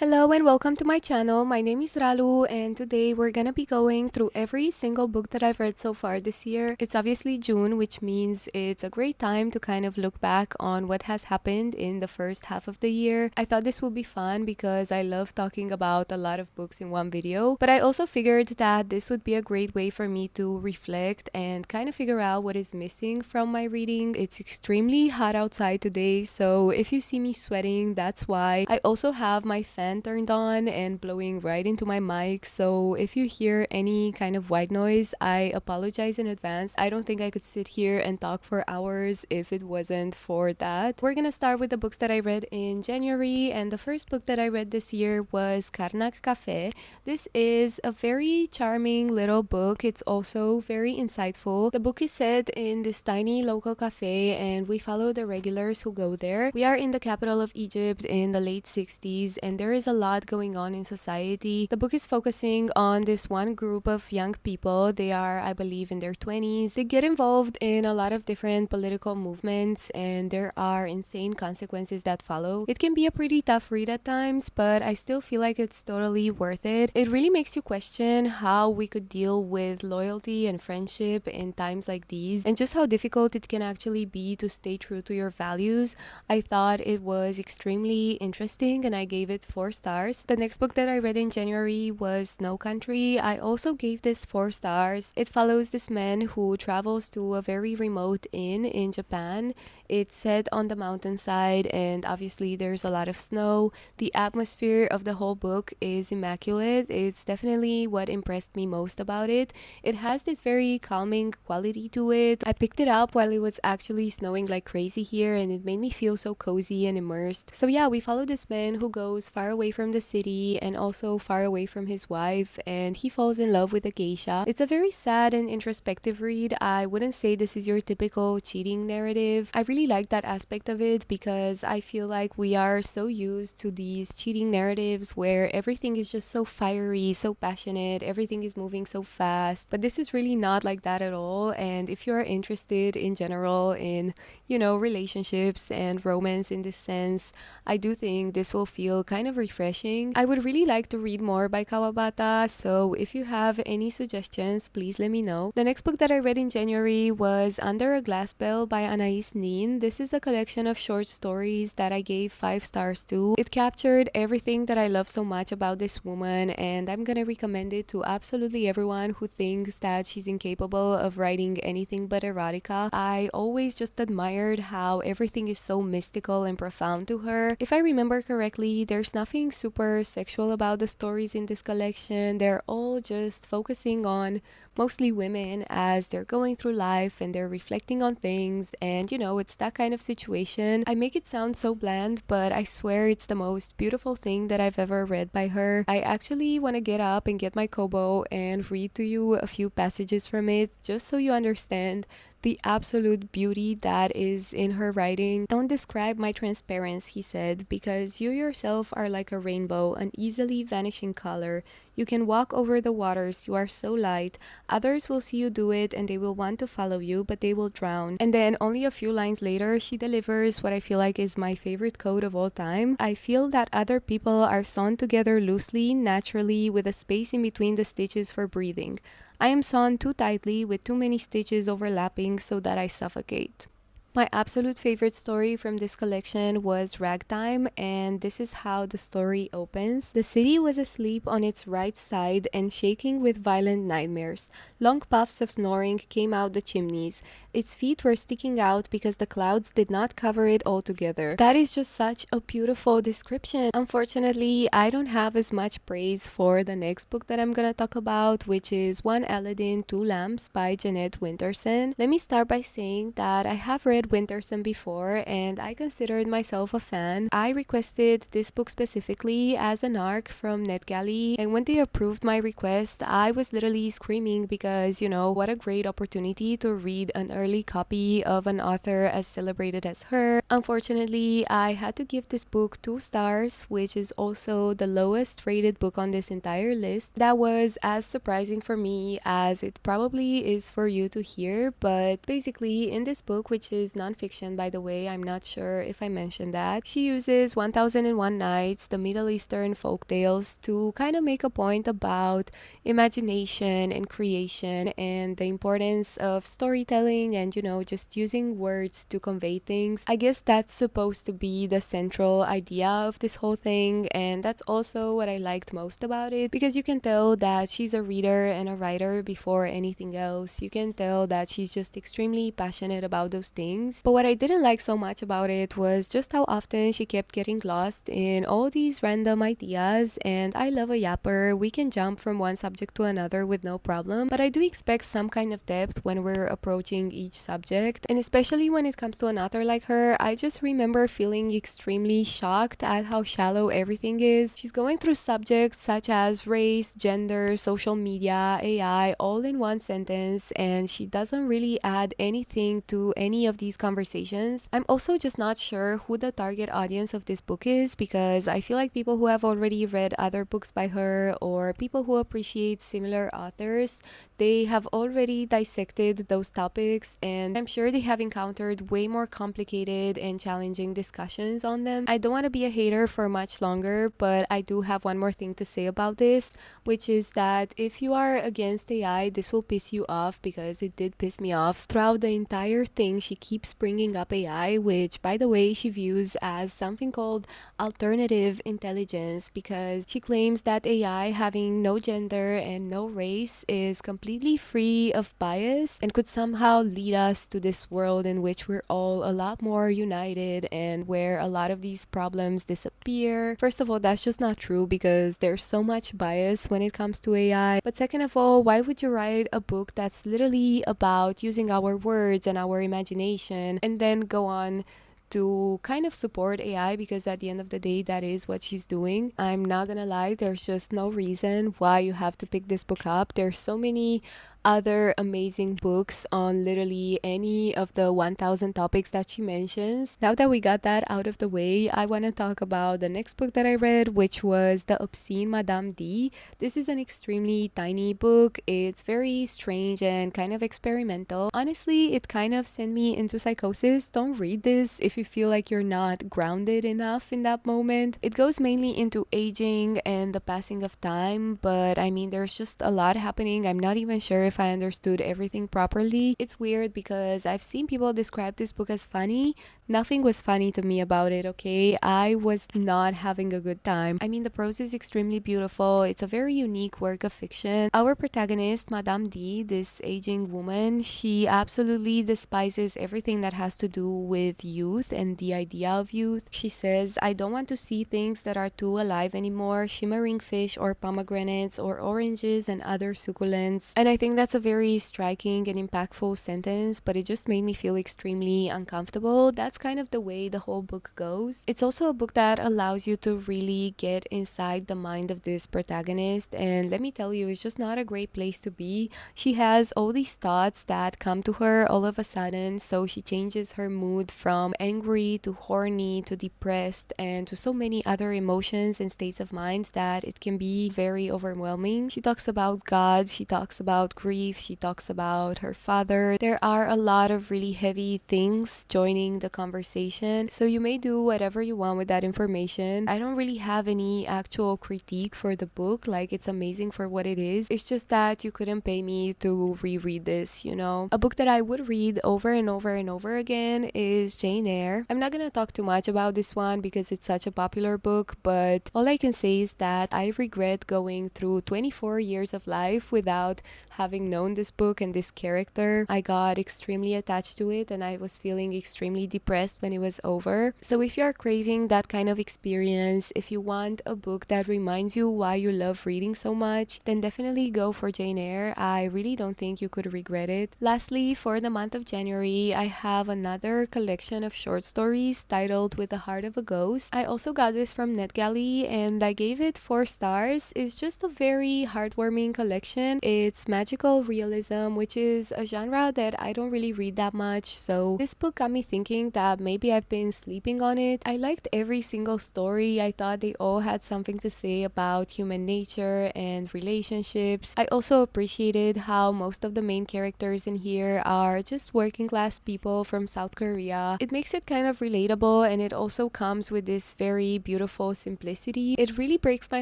Hello and welcome to my channel. My name is Ralu and today we're gonna be going through every single book that I've read so far this year. It's obviously June, which means it's a great time to kind of look back on what has happened in the first half of the year. I thought this would be fun because I love talking about a lot of books in one video, but I also figured that this would be a great way for me to reflect and kind of figure out what is missing from my reading. It's extremely hot outside today, so if you see me sweating, that's why. I also have my fan turned on and blowing right into my mic, so if you hear any kind of white noise, I apologize in advance. I don't think I could sit here and talk for hours if it wasn't for that. We're gonna start with the books that I read in January, and the first book that I read this year was Karnak Cafe. This is a very charming little book. It's also very insightful. The book is set in this tiny local cafe and we follow the regulars who go there. We are in the capital of Egypt in the late 60s and there is a lot going on in society. The book is focusing on this one group of young people. They are, I believe, in their 20s. They get involved in a lot of different political movements and there are insane consequences that follow. It can be a pretty tough read at times, but I still feel like it's totally worth it. It really makes you question how we could deal with loyalty and friendship in times like these and just how difficult it can actually be to stay true to your values. I thought it was extremely interesting and I gave it 4 stars. The next book that I read in January was Snow Country. I also gave this 4 stars. It follows this man who travels to a very remote inn in Japan. It's set on the mountainside and obviously there's a lot of snow. The atmosphere of the whole book is immaculate. It's definitely what impressed me most about it. It has this very calming quality to it. I picked it up while it was actually snowing like crazy here and it made me feel so cozy and immersed. So yeah, we follow this man who goes far away from the city and also far away from his wife, and he falls in love with a geisha. It's a very sad and introspective read. I wouldn't say this is your typical cheating narrative. I really like that aspect of it because I feel like we are so used to these cheating narratives where everything is just so fiery, so passionate, everything is moving so fast, but this is really not like that at all. And if you're interested in general in, relationships and romance in this sense, I do think this will feel kind of refreshing. I would really like to read more by Kawabata, so if you have any suggestions, please let me know. The next book that I read in January was Under a Glass Bell by Anais Nin. This is a collection of short stories that I gave 5 stars to. It captured everything that I love so much about this woman, and I'm gonna recommend it to absolutely everyone who thinks that she's incapable of writing anything but erotica. I always just admired how everything is so mystical and profound to her. If I remember correctly, there's nothing super sexual about the stories in this collection. They're all just focusing on mostly women as they're going through life and they're reflecting on things, and it's that kind of situation. I make it sound so bland, but I swear it's the most beautiful thing that I've ever read by her. I actually want to get up and get my Kobo and read to you a few passages from it just so you understand the absolute beauty that is in her writing. Don't describe my transparency, he said, because you yourself are like a rainbow, an easily vanishing color. You can walk over the waters, you are so light. Others will see you do it and they will want to follow you, but they will drown. And then only a few lines later, she delivers what I feel like is my favorite quote of all time. I feel that other people are sewn together loosely, naturally, with a space in between the stitches for breathing. I am sewn too tightly with too many stitches overlapping so that I suffocate. My absolute favorite story from this collection was Ragtime, and this is how the story opens. The city was asleep on its right side and shaking with violent nightmares. Long puffs of snoring came out the chimneys. Its feet were sticking out because the clouds did not cover it altogether. That is just such a beautiful description. Unfortunately, I don't have as much praise for the next book that I'm gonna talk about, which is One Aladdin, Two Lamps by Jeanette Winterson. Let me start by saying that I have read Winterson before and I considered myself a fan. I requested this book specifically as an ARC from NetGalley, and when they approved my request, I was literally screaming because, what a great opportunity to read an early copy of an author as celebrated as her. Unfortunately, I had to give this book 2 stars, which is also the lowest rated book on this entire list. That was as surprising for me as it probably is for you to hear, but basically in this book, which is use nonfiction, by the way. I'm not sure if I mentioned that. She uses 1001 Nights, the Middle Eastern folk tales, to kind of make a point about imagination and creation and the importance of storytelling and, just using words to convey things. I guess that's supposed to be the central idea of this whole thing, and that's also what I liked most about it, because you can tell that she's a reader and a writer before anything else. You can tell that she's just extremely passionate about those things. But what I didn't like so much about it was just how often she kept getting lost in all these random ideas, and I love a yapper. We can jump from one subject to another with no problem, but I do expect some kind of depth when we're approaching each subject, and especially when it comes to an author like her. I just remember feeling extremely shocked at how shallow everything is. She's going through subjects such as race, gender, social media, AI, all in one sentence, and she doesn't really add anything to any of these conversations. I'm also just not sure who the target audience of this book is, because I feel like people who have already read other books by her or people who appreciate similar authors, they have already dissected those topics, and I'm sure they have encountered way more complicated and challenging discussions on them. I don't want to be a hater for much longer, but I do have one more thing to say about this, which is that if you are against AI, this will piss you off, because it did piss me off. Throughout the entire thing, she keeps bringing up AI, which, by the way, she views as something called alternative intelligence, because she claims that AI, having no gender and no race, is completely free of bias and could somehow lead us to this world in which we're all a lot more united and where a lot of these problems disappear. First of all, that's just not true, because there's so much bias when it comes to AI. But second of all, why would you write a book that's literally about using our words and our imagination and then go on to kind of support AI, because at the end of the day, that is what she's doing. I'm not gonna lie, there's just no reason why you have to pick this book up. There's so many other amazing books on literally any of the 1000 topics that she mentions. Now that we got that out of the way, I want to talk about the next book that I read, which was The Obscene Madame D. This is an extremely tiny book. It's very strange and kind of experimental. Honestly, it kind of sent me into psychosis. Don't read this if you feel like you're not grounded enough in that moment. It goes mainly into aging and the passing of time, but I mean, there's just a lot happening. I'm not even sure if I understood everything properly. It's weird because I've seen people describe this book as funny. Nothing was funny to me about it, okay? I was not having a good time. I mean, the prose is extremely beautiful. It's a very unique work of fiction. Our protagonist, Madame D, this aging woman, she absolutely despises everything that has to do with youth and the idea of youth. She says, I don't want to see things that are too alive anymore, shimmering fish or pomegranates or oranges and other succulents. And I think that's a very striking and impactful sentence, but it just made me feel extremely uncomfortable. That's kind of the way the whole book goes. It's also a book that allows you to really get inside the mind of this protagonist, and let me tell you, it's just not a great place to be. She has all these thoughts that come to her all of a sudden, so she changes her mood from angry to horny to depressed and to so many other emotions and states of mind that it can be very overwhelming. She talks about God, she talks about grief, she talks about her father. There are a lot of really heavy things joining the conversation, so you may do whatever you want with that information. I don't really have any actual critique for the book, like it's amazing for what it is. It's just that you couldn't pay me to reread this, you know. A book that I would read over and over and over again is Jane Eyre. I'm not gonna talk too much about this one because it's such a popular book, but all I can say is that I regret going through 24 years of life without having known this book and this character. I got extremely attached to it and I was feeling extremely depressed when it was over. So if you are craving that kind of experience, if you want a book that reminds you why you love reading so much, then definitely go for Jane Eyre. I really don't think you could regret it. Lastly, for the month of January, I have another collection of short stories titled With the Heart of a Ghost. I also got this from NetGalley and I gave it 4 stars. It's just a very heartwarming collection. It's magical historical realism, which is a genre that I don't really read that much, so this book got me thinking that maybe I've been sleeping on it. I liked every single story. I thought they all had something to say about human nature and relationships. I also appreciated how most of the main characters in here are just working class people from South Korea. It makes it kind of relatable, and it also comes with this very beautiful simplicity. It really breaks my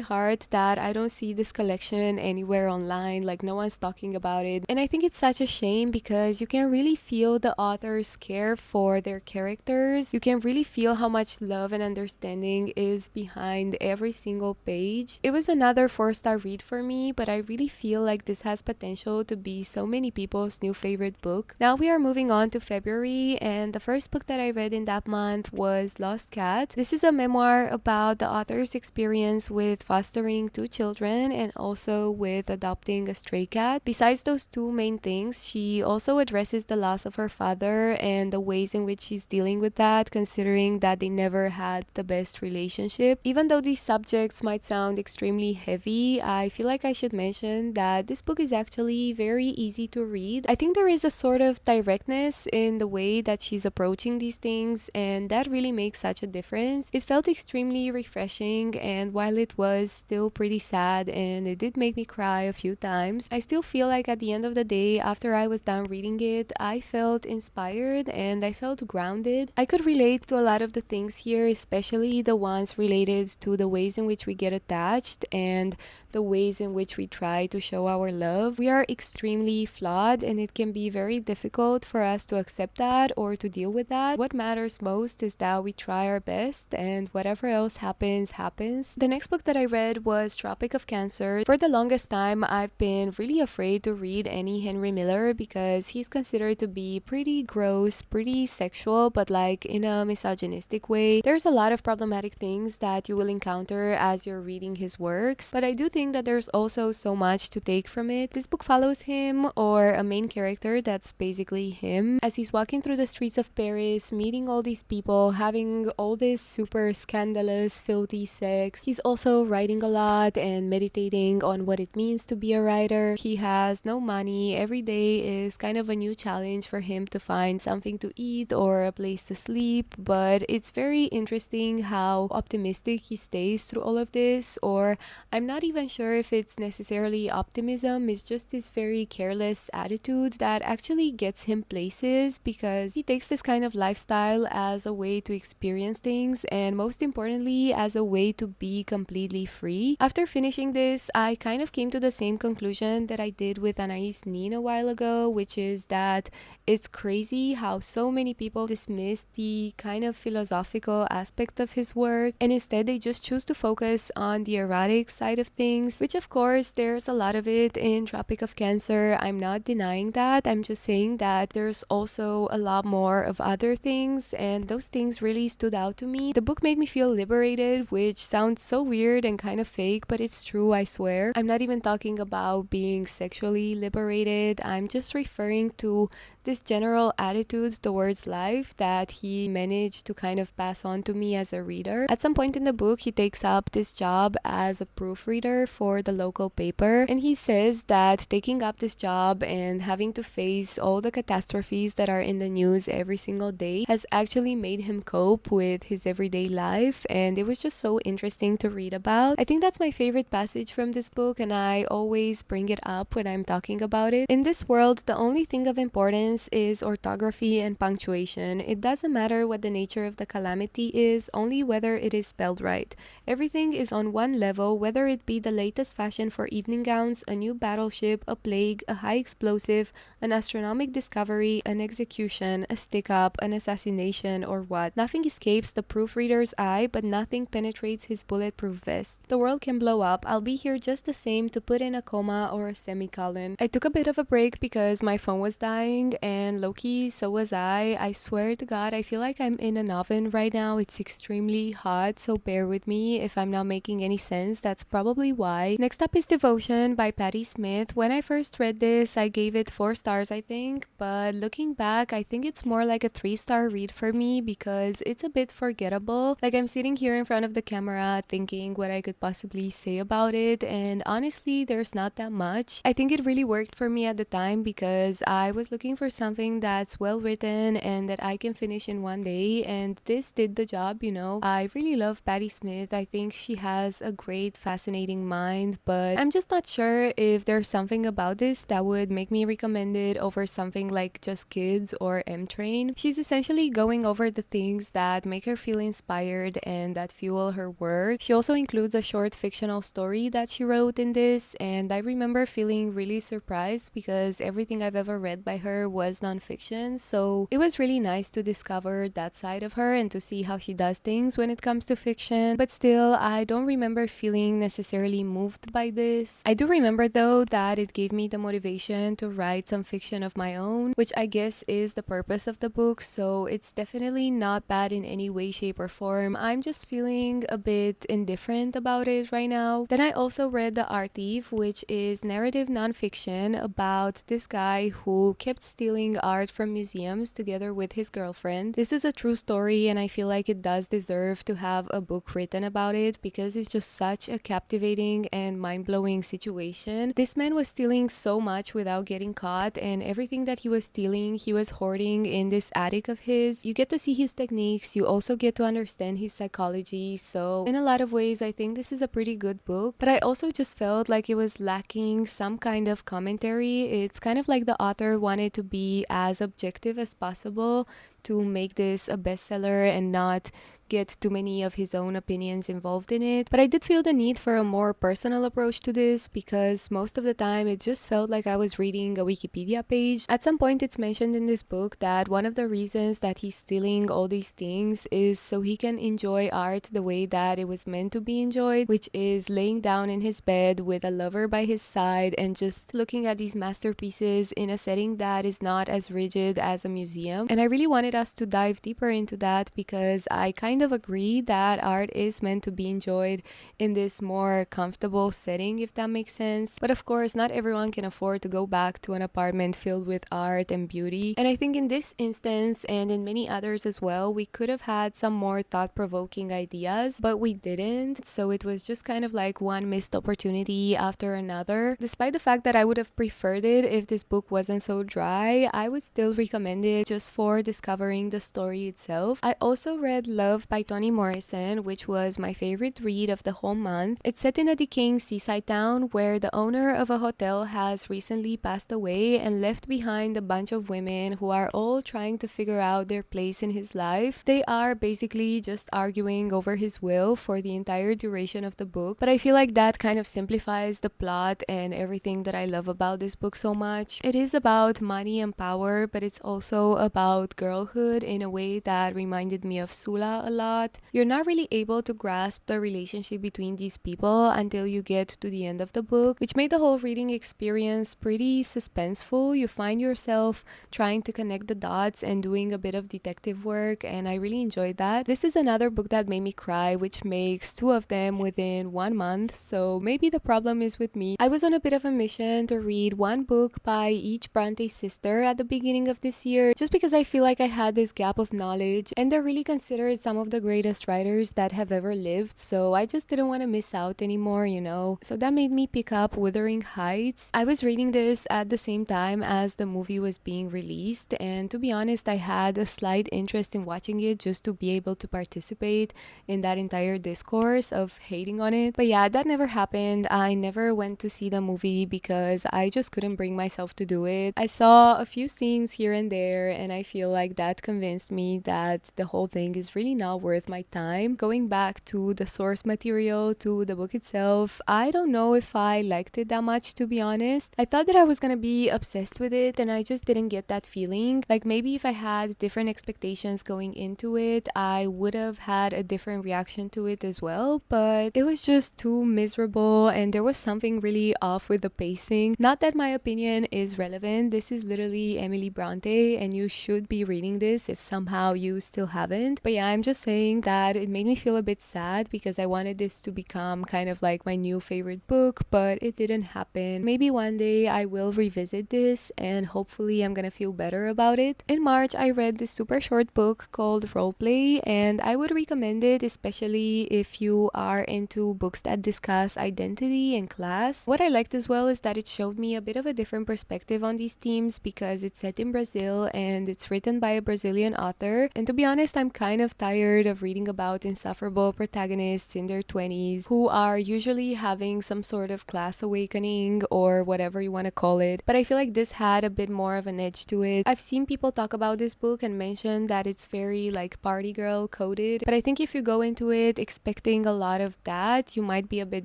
heart that I don't see this collection anywhere online, like no one's talking about it. And I think it's such a shame because you can really feel the author's care for their characters. You can really feel how much love and understanding is behind every single page. It was another 4-star read for me, but I really feel like this has potential to be so many people's new favorite book. Now we are moving on to February, and the first book that I read in that month was Lost Cat. This is a memoir about the author's experience with fostering 2 children and also with adopting a stray cat. Besides those 2 main things, she also addresses the loss of her father and the ways in which she's dealing with that, considering that they never had the best relationship. Even though these subjects might sound extremely heavy, I feel like I should mention that this book is actually very easy to read. I think there is a sort of directness in the way that she's approaching these things, and that really makes such a difference. It felt extremely refreshing, and while it was still pretty sad and it did make me cry a few times, I still feel like at the end of the day, after I was done reading it, I felt inspired and I felt grounded. I could relate to a lot of the things here, especially the ones related to the ways in which we get attached and the ways in which we try to show our love. We are extremely flawed, and it can be very difficult for us to accept that or to deal with that. What matters most is that we try our best, and whatever else happens, happens. The next book that I read was Tropic of Cancer. For the longest time, I've been really afraid to read any Henry Miller because he's considered to be pretty gross, pretty sexual, but like in a misogynistic way. There's a lot of problematic things that you will encounter as you're reading his works, but I do think that there's also so much to take from it. This book follows him, or a main character that's basically him, as he's walking through the streets of Paris, meeting all these people, having all this super scandalous, filthy sex. He's also writing a lot and meditating on what it means to be a writer. He has no money. Every day is kind of a new challenge for him to find something to eat or a place to sleep, but it's very interesting how optimistic he stays through all of this, or I'm not even sure if it's necessarily optimism. It's just this very careless attitude that actually gets him places, because he takes this kind of lifestyle as a way to experience things, and most importantly as a way to be completely free. After finishing this, I kind of came to the same conclusion that I did with Anais Nin a while ago, which is that it's crazy how so many people dismiss the kind of philosophical aspect of his work, and instead they just choose to focus on the erotic side of things, which of course there's a lot of it in Tropic of Cancer. I'm not denying that. I'm just saying that there's also a lot more of other things, and those things really stood out to me. The book made me feel liberated, which sounds so weird and kind of fake, but it's true, I swear. I'm not even talking about being sexually liberated. I'm just referring to this general attitude towards life that he managed to kind of pass on to me as a reader. At some point in the book, he takes up this job as a proofreader for the local paper, and he says that taking up this job and having to face all the catastrophes that are in the news every single day has actually made him cope with his everyday life, and it was just so interesting to read about. I think that's my favorite passage from this book, and I always bring it up when I'm talking about it. In this world, the only thing of importance is orthography and punctuation. It doesn't matter what the nature of the calamity is, only whether it is spelled right. Everything is on one level, whether it be the latest fashion for evening gowns, a new battleship, a plague, a high explosive, an astronomical discovery, an execution, a stick-up, an assassination, or what. Nothing escapes the proofreader's eye, but nothing penetrates his bulletproof vest. The world can blow up. I'll be here just the same to put in a comma or a semicolon. I took a bit of a break because my phone was dying, and low-key, so was I. I swear to God, I feel like I'm in an oven right now. It's extremely hot, so bear with me if I'm not making any sense. That's probably why. Next up is Devotion by Patti Smith. When I first read this, I gave it 4 stars, I think, but looking back, I think it's more like a 3-star read for me because it's a bit forgettable. Like, I'm sitting here in front of the camera thinking what I could possibly say about it, and honestly, there's not that much. I think think it really worked for me at the time because I was looking for something that's well written and that I can finish in one day, and this did the job, you know. I really love Patti Smith. I think she has a great, fascinating mind, but I'm just not sure if there's something about this that would make me recommend it over something like Just Kids or M Train. She's essentially going over the things that make her feel inspired and that fuel her work. She also includes a short fictional story that she wrote in this, and I remember feeling really surprised because everything I've ever read by her was nonfiction, so it was really nice to discover that side of her and to see how she does things when it comes to fiction. But still, I don't remember feeling necessarily moved by this. I do remember though that it gave me the motivation to write some fiction of my own, which I guess is the purpose of the book, so it's definitely not bad in any way, shape, or form. I'm just feeling a bit indifferent about it right now. Then I also read The Art Thief, which is narrative nonfiction about this guy who kept stealing art from museums together with his girlfriend. This is a true story, and I feel like it does deserve to have a book written about it because it's just such a captivating and mind-blowing situation. This man was stealing so much without getting caught, and everything that he was stealing, he was hoarding in this attic of his. You get to see his techniques, you also get to understand his psychology, so in a lot of ways I think this is a pretty good book, but I also just felt like it was lacking some kind of commentary. It's kind of like the author wanted to be as objective as possible to make this a bestseller and not get too many of his own opinions involved in it. But I did feel the need for a more personal approach to this because most of the time it just felt like I was reading a Wikipedia page. At some point it's mentioned in this book that one of the reasons that he's stealing all these things is so he can enjoy art the way that it was meant to be enjoyed, which is laying down in his bed with a lover by his side and just looking at these masterpieces in a setting that is not as rigid as a museum. And I really wanted us to dive deeper into that because I kind of agree that art is meant to be enjoyed in this more comfortable setting, if that makes sense. But of course, not everyone can afford to go back to an apartment filled with art and beauty. And I think in this instance and in many others as well, we could have had some more thought-provoking ideas, but we didn't. So it was just kind of like one missed opportunity after another. Despite the fact that I would have preferred it if this book wasn't so dry, I would still recommend it just for discovering the story itself. I also read Love by Toni Morrison, which was my favorite read of the whole month. It's set in a decaying seaside town where the owner of a hotel has recently passed away and left behind a bunch of women who are all trying to figure out their place in his life. They are basically just arguing over his will for the entire duration of the book, but I feel like that kind of simplifies the plot and everything that I love about this book so much. It is about money and power, but it's also about girlhood in a way that reminded me of Sula a lot. You're not really able to grasp the relationship between these people until you get to the end of the book, which made the whole reading experience pretty suspenseful. You find yourself trying to connect the dots and doing a bit of detective work, and I really enjoyed that. This is another book that made me cry, which makes two of them within 1 month, so maybe the problem is with me. I was on a bit of a mission to read one book by each Bronte sister at the beginning of this year, just because I feel like I had this gap of knowledge, and they're really considered some of the greatest writers that have ever lived, so I just didn't want to miss out anymore, you know. So that made me pick up Wuthering Heights. I was reading this at the same time as the movie was being released, and to be honest, I had a slight interest in watching it just to be able to participate in that entire discourse of hating on it. But yeah, that never happened. I never went to see the movie because I just couldn't bring myself to do it. I saw a few scenes here and there, and I feel like that convinced me that the whole thing is really not worth my time. Going back to the source material, to the book itself, I don't know if I liked it that much, to be honest. I thought that I was gonna be obsessed with it, and I just didn't get that feeling. Like maybe if I had different expectations going into it, I would have had a different reaction to it as well, but it was just too miserable, and there was something really off with the pacing. Not that my opinion is relevant, this is literally Emily Bronte, and you should be reading this if somehow you still haven't. But yeah, I'm just saying that it made me feel a bit sad because I wanted this to become kind of like my new favorite book, but it didn't happen. Maybe one day I will revisit this and hopefully I'm gonna feel better about it. In March, I read this super short book called Roleplay, and I would recommend it, especially if you are into books that discuss identity and class. What I liked as well is that it showed me a bit of a different perspective on these themes because it's set in Brazil and it's written by a Brazilian author. And to be honest, I'm kind of tired of reading about insufferable protagonists in their 20s who are usually having some sort of class awakening or whatever you want to call it. But I feel like this had a bit more of an edge to it. I've seen people talk about this book and mention that it's very like party girl coded, but I think if you go into it expecting a lot of that, you might be a bit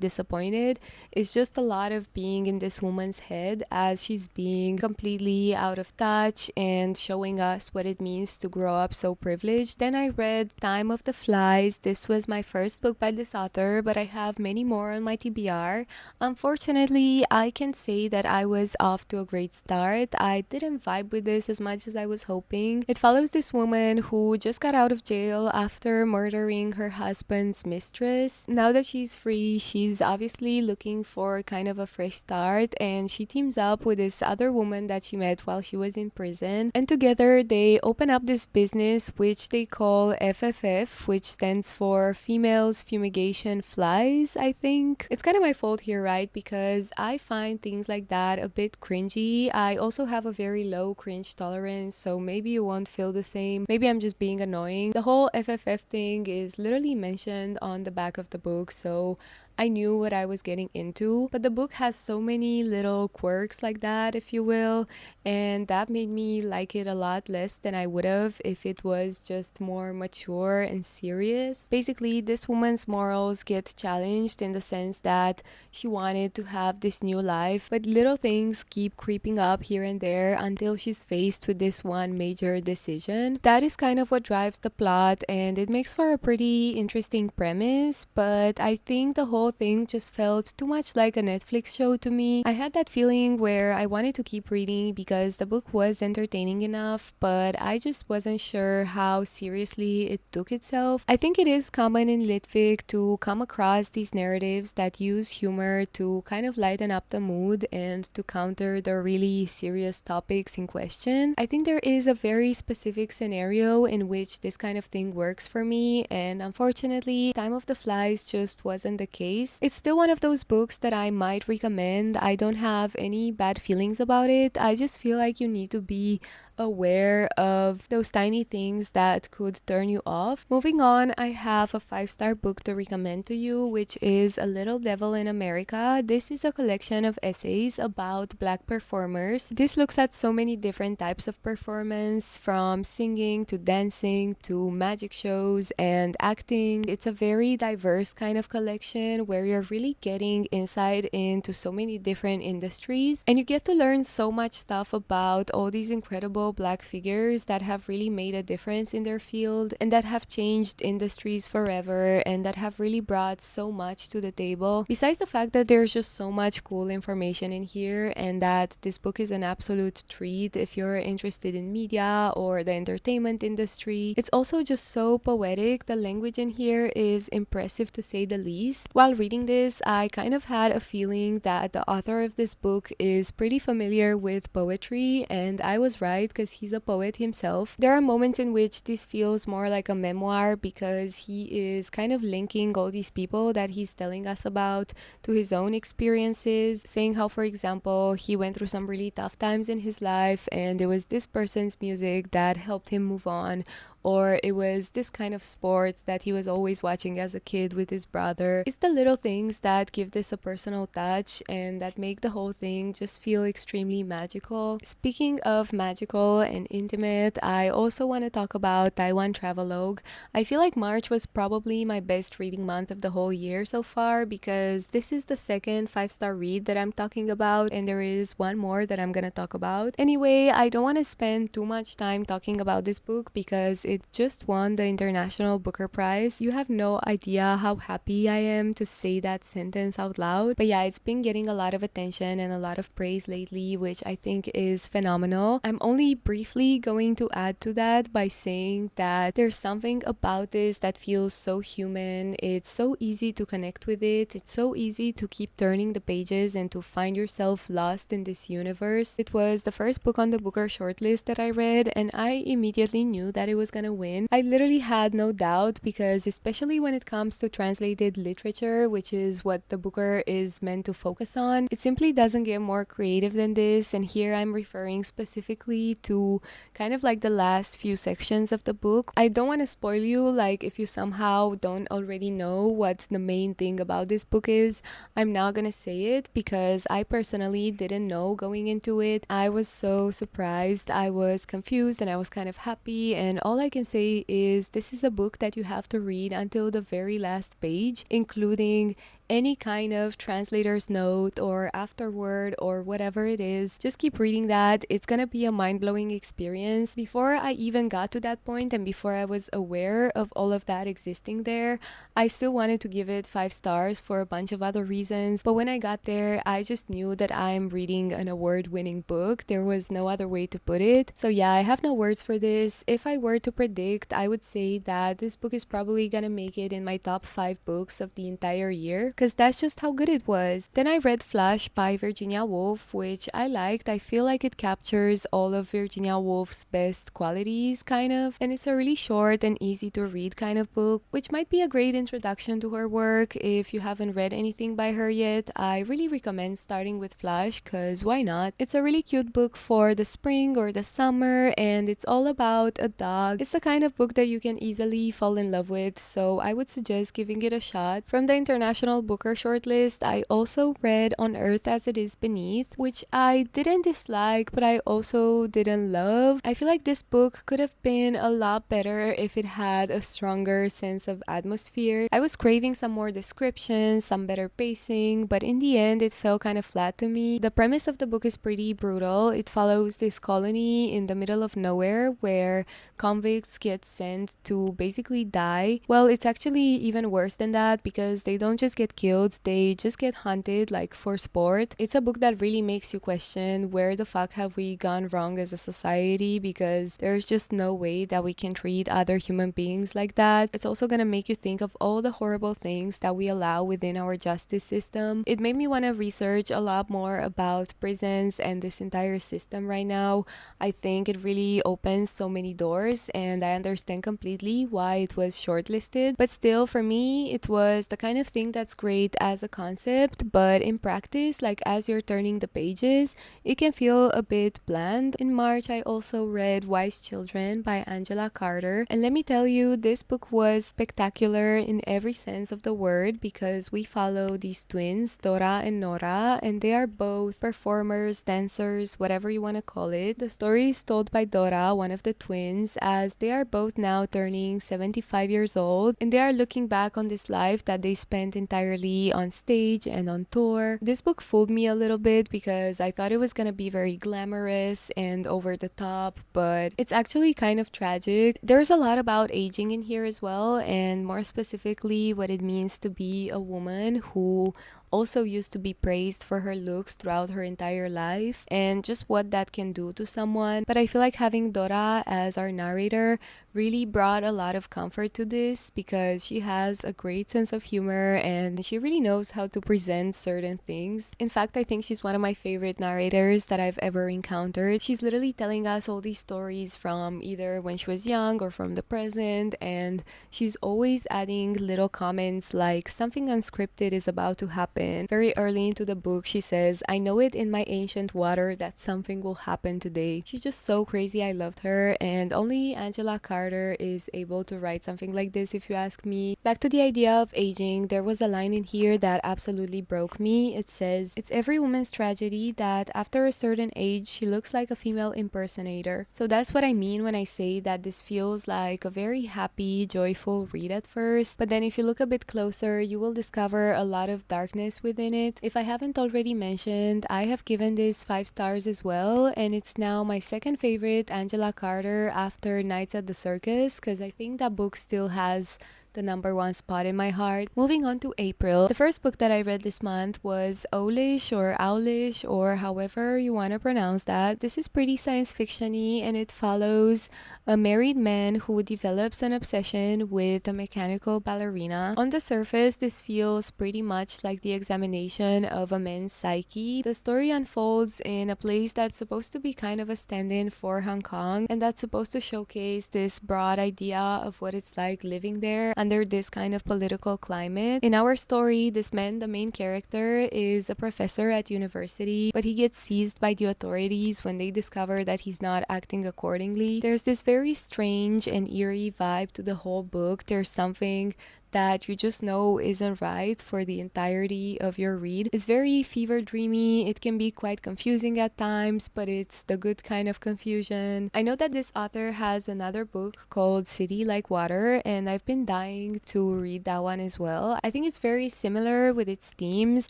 disappointed. It's just a lot of being in this woman's head as she's being completely out of touch and showing us what it means to grow up so privileged. Then I read Time of the Flies. This was my first book by this author, but I have many more on my TBR. Unfortunately, I can say that I was off to a great start. I didn't vibe with this as much as I was hoping. It follows this woman who just got out of jail after murdering her husband's mistress. Now that she's free, she's obviously looking for kind of a fresh start, and she teams up with this other woman that she met while she was in prison. And together they open up this business which they call FFF, which stands for Females Fumigation Flies, I think. It's kind of my fault here, right? Because I find things like that a bit cringy. I also have a very low cringe tolerance, so maybe you won't feel the same. Maybe I'm just being annoying. The whole FFF thing is literally mentioned on the back of the book, so I knew what I was getting into, but the book has so many little quirks like that, if you will, and that made me like it a lot less than I would have if it was just more mature and serious. Basically, this woman's morals get challenged in the sense that she wanted to have this new life, but little things keep creeping up here and there until she's faced with this one major decision. That is kind of what drives the plot, and it makes for a pretty interesting premise, but I think the whole thing just felt too much like a Netflix show to me. I had that feeling where I wanted to keep reading because the book was entertaining enough, but I just wasn't sure how seriously it took itself. I think it is common in Litvic to come across these narratives that use humor to kind of lighten up the mood and to counter the really serious topics in question. I think there is a very specific scenario in which this kind of thing works for me, and unfortunately, Time of the Flies just wasn't the case. It's still one of those books that I might recommend. I don't have any bad feelings about it. I just feel like you need to be aware of those tiny things that could turn you off. Moving on, I have a 5-star book to recommend to you, which is A Little Devil in America. This is a collection of essays about Black performers. This looks at so many different types of performance, from singing to dancing to magic shows and acting. It's a very diverse kind of collection where you're really getting insight into so many different industries, and you get to learn so much stuff about all these incredible Black figures that have really made a difference in their field and that have changed industries forever and that have really brought so much to the table. Besides the fact that there's just so much cool information in here and that this book is an absolute treat if you're interested in media or the entertainment industry, it's also just so poetic. The language in here is impressive to say the least. While reading this, I kind of had a feeling that the author of this book is pretty familiar with poetry, and I was right because he's a poet himself. There are moments in which this feels more like a memoir because he is kind of linking all these people that he's telling us about to his own experiences, saying how, for example, he went through some really tough times in his life and there was this person's music that helped him move on, or it was this kind of sport that he was always watching as a kid with his brother. It's the little things that give this a personal touch and that make the whole thing just feel extremely magical. Speaking of magical and intimate, I also want to talk about Taiwan Travelogue. I feel like March was probably my best reading month of the whole year so far because this is the second 5-star read that I'm talking about, and there is one more that I'm gonna talk about. Anyway, I don't want to spend too much time talking about this book because it just won the International Booker Prize. You have no idea how happy I am to say that sentence out loud. But yeah, it's been getting a lot of attention and a lot of praise lately, which I think is phenomenal. I'm only briefly going to add to that by saying that there's something about this that feels so human. It's so easy to connect with it. It's so easy to keep turning the pages and to find yourself lost in this universe. It was the first book on the Booker shortlist that I read, and I immediately knew that it was gonna win. I literally had no doubt because, especially when it comes to translated literature, which is what the Booker is meant to focus on, it simply doesn't get more creative than this. And here I'm referring specifically to kind of like the last few sections of the book. I don't want to spoil you, like if you somehow don't already know what the main thing about this book is, I'm not gonna say it because I personally didn't know going into it. I was so surprised, I was confused, and I was kind of happy, and all I can say is this is a book that you have to read until the very last page, including any kind of translator's note or afterword or whatever it is. Just keep reading that. It's gonna be a mind-blowing experience. Before I even got to that point and before I was aware of all of that existing there, I still wanted to give it 5 stars for a bunch of other reasons, but when I got there, I just knew that I'm reading an award-winning book. There was no other way to put it. So yeah, I have no words for this. If I were to predict, I would say that this book is probably gonna make it in my top 5 books of the entire year, because that's just how good it was. Then I read Flash by Virginia Woolf, which I liked. I feel like it captures all of Virginia Woolf's best qualities, kind of, and it's a really short and easy to read kind of book, which might be a great introduction to her work. If you haven't read anything by her yet, I really recommend starting with Flash, because why not? It's a really cute book for the spring or the summer, and it's all about a dog. It's the kind of book that you can easily fall in love with, so I would suggest giving it a shot. From the International Booker shortlist, I also read On Earth as It Is Beneath, which I didn't dislike, but I also didn't love. I feel like this book could have been a lot better if it had a stronger sense of atmosphere. I was craving some more description, some better pacing, but in the end it felt kind of flat to me. The premise of the book is pretty brutal. It follows this colony in the middle of nowhere where convicts get sent to basically die. Well, it's actually even worse than that because they don't just get killed, they just get hunted like for sport. It's a book that really makes you question where the fuck have we gone wrong as a society, because there's just no way that we can treat other human beings like that. It's also gonna make you think of all the horrible things that we allow within our justice system. It made me want to research a lot more about prisons and this entire system right now. I think it really opens so many doors, and I understand completely why it was shortlisted. But still, for me, it was the kind of thing that's great as a concept, but in practice, like as you're turning the pages, it can feel a bit bland. In March, I also read Wise Children by Angela Carter, and let me tell you, this book was spectacular in every sense of the word because we follow these twins, Dora and Nora, and they are both performers, dancers, whatever you want to call it. The story is told by Dora, one of the twins, as they are both now turning 75 years old, and they are looking back on this life that they spent entirely on stage and on tour. This book fooled me a little bit because I thought it was gonna be very glamorous and over the top, but it's actually kind of tragic. There's a lot about aging in here as well, and more specifically what it means to be a woman who also used to be praised for her looks throughout her entire life, and just what that can do to someone. But I feel like having Dora as our narrator really brought a lot of comfort to this because she has a great sense of humor and she really knows how to present certain things. In fact, I think she's one of my favorite narrators that I've ever encountered. She's literally telling us all these stories from either when she was young or from the present, and she's always adding little comments like something unscripted is about to happen. Very early into the book, she says, "I know it in my ancient water that something will happen today." She's just so crazy. I loved her, and only Angela Carter is able to write something like this, if you ask me. Back to the idea of aging, there was a line in here that absolutely broke me. It says, "It's every woman's tragedy that after a certain age she looks like a female impersonator." So that's what I mean when I say that this feels like a very happy, joyful read at first, but then if you look a bit closer, you will discover a lot of darkness eeriness within it. If I haven't already mentioned, I have given this 5 stars as well, and it's now my second favorite Angela Carter after Nights at the Circus, because I think that book still has the number one spot in my heart. Moving on to April, the first book that I read this month was Owlish or Owlish or however you want to pronounce that. This is pretty science fiction-y, and it follows a married man who develops an obsession with a mechanical ballerina. On the surface, this feels pretty much like the examination of a man's psyche. The story unfolds in a place that's supposed to be kind of a stand-in for Hong Kong, and that's supposed to showcase this broad idea of what it's like living there under this kind of political climate. In our story, this man, the main character, is a professor at university, but he gets seized by the authorities when they discover that he's not acting accordingly. There's this very strange and eerie vibe to the whole book. There's something that you just know isn't right for the entirety of your read. It's very fever dreamy. It can be quite confusing at times, but it's the good kind of confusion. I know that this author has another book called City Like Water, and I've been dying to read that one as well. I think it's very similar with its themes,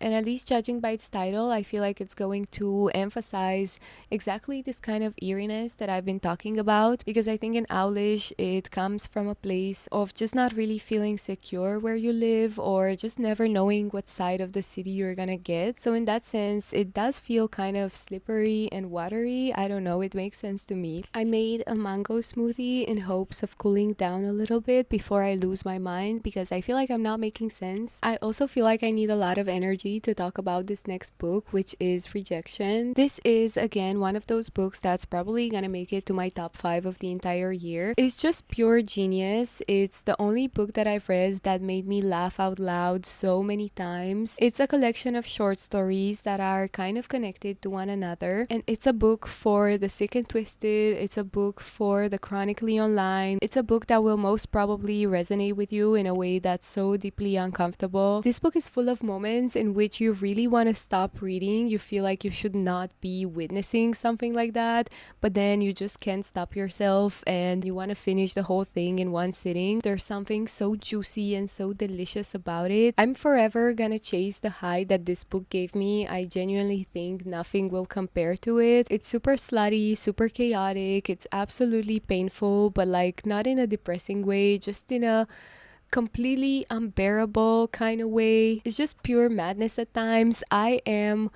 and at least judging by its title, I feel like it's going to emphasize exactly this kind of eeriness that I've been talking about, because I think in Owlish it comes from a place of just not really feeling secure where you live, or just never knowing what side of the city you're gonna get. So in that sense, it does feel kind of slippery and watery. I don't know, it makes sense to me. I made a mango smoothie in hopes of cooling down a little bit before I lose my mind, because I feel like I'm not making sense. I also feel like I need a lot of energy to talk about this next book, which is Rejection. This is again one of those books that's probably gonna make it to my top 5 of the entire year. It's just pure genius. It's the only book that I've read that made me laugh out loud so many times. It's a collection of short stories that are kind of connected to one another, and it's a book for the sick and twisted. It's a book for the chronically online. It's a book that will most probably resonate with you in a way that's so deeply uncomfortable. This book is full of moments in which you really want to stop reading. You feel like you should not be witnessing something like that, but then you just can't stop yourself and you want to finish the whole thing in one sitting. There's something so juicy and so delicious about it. I'm forever gonna chase the high that this book gave me. I genuinely think nothing will compare to it. It's super slutty, super chaotic. It's absolutely painful, but like not in a depressing way, just in a completely unbearable kind of way. It's just pure madness at times. I am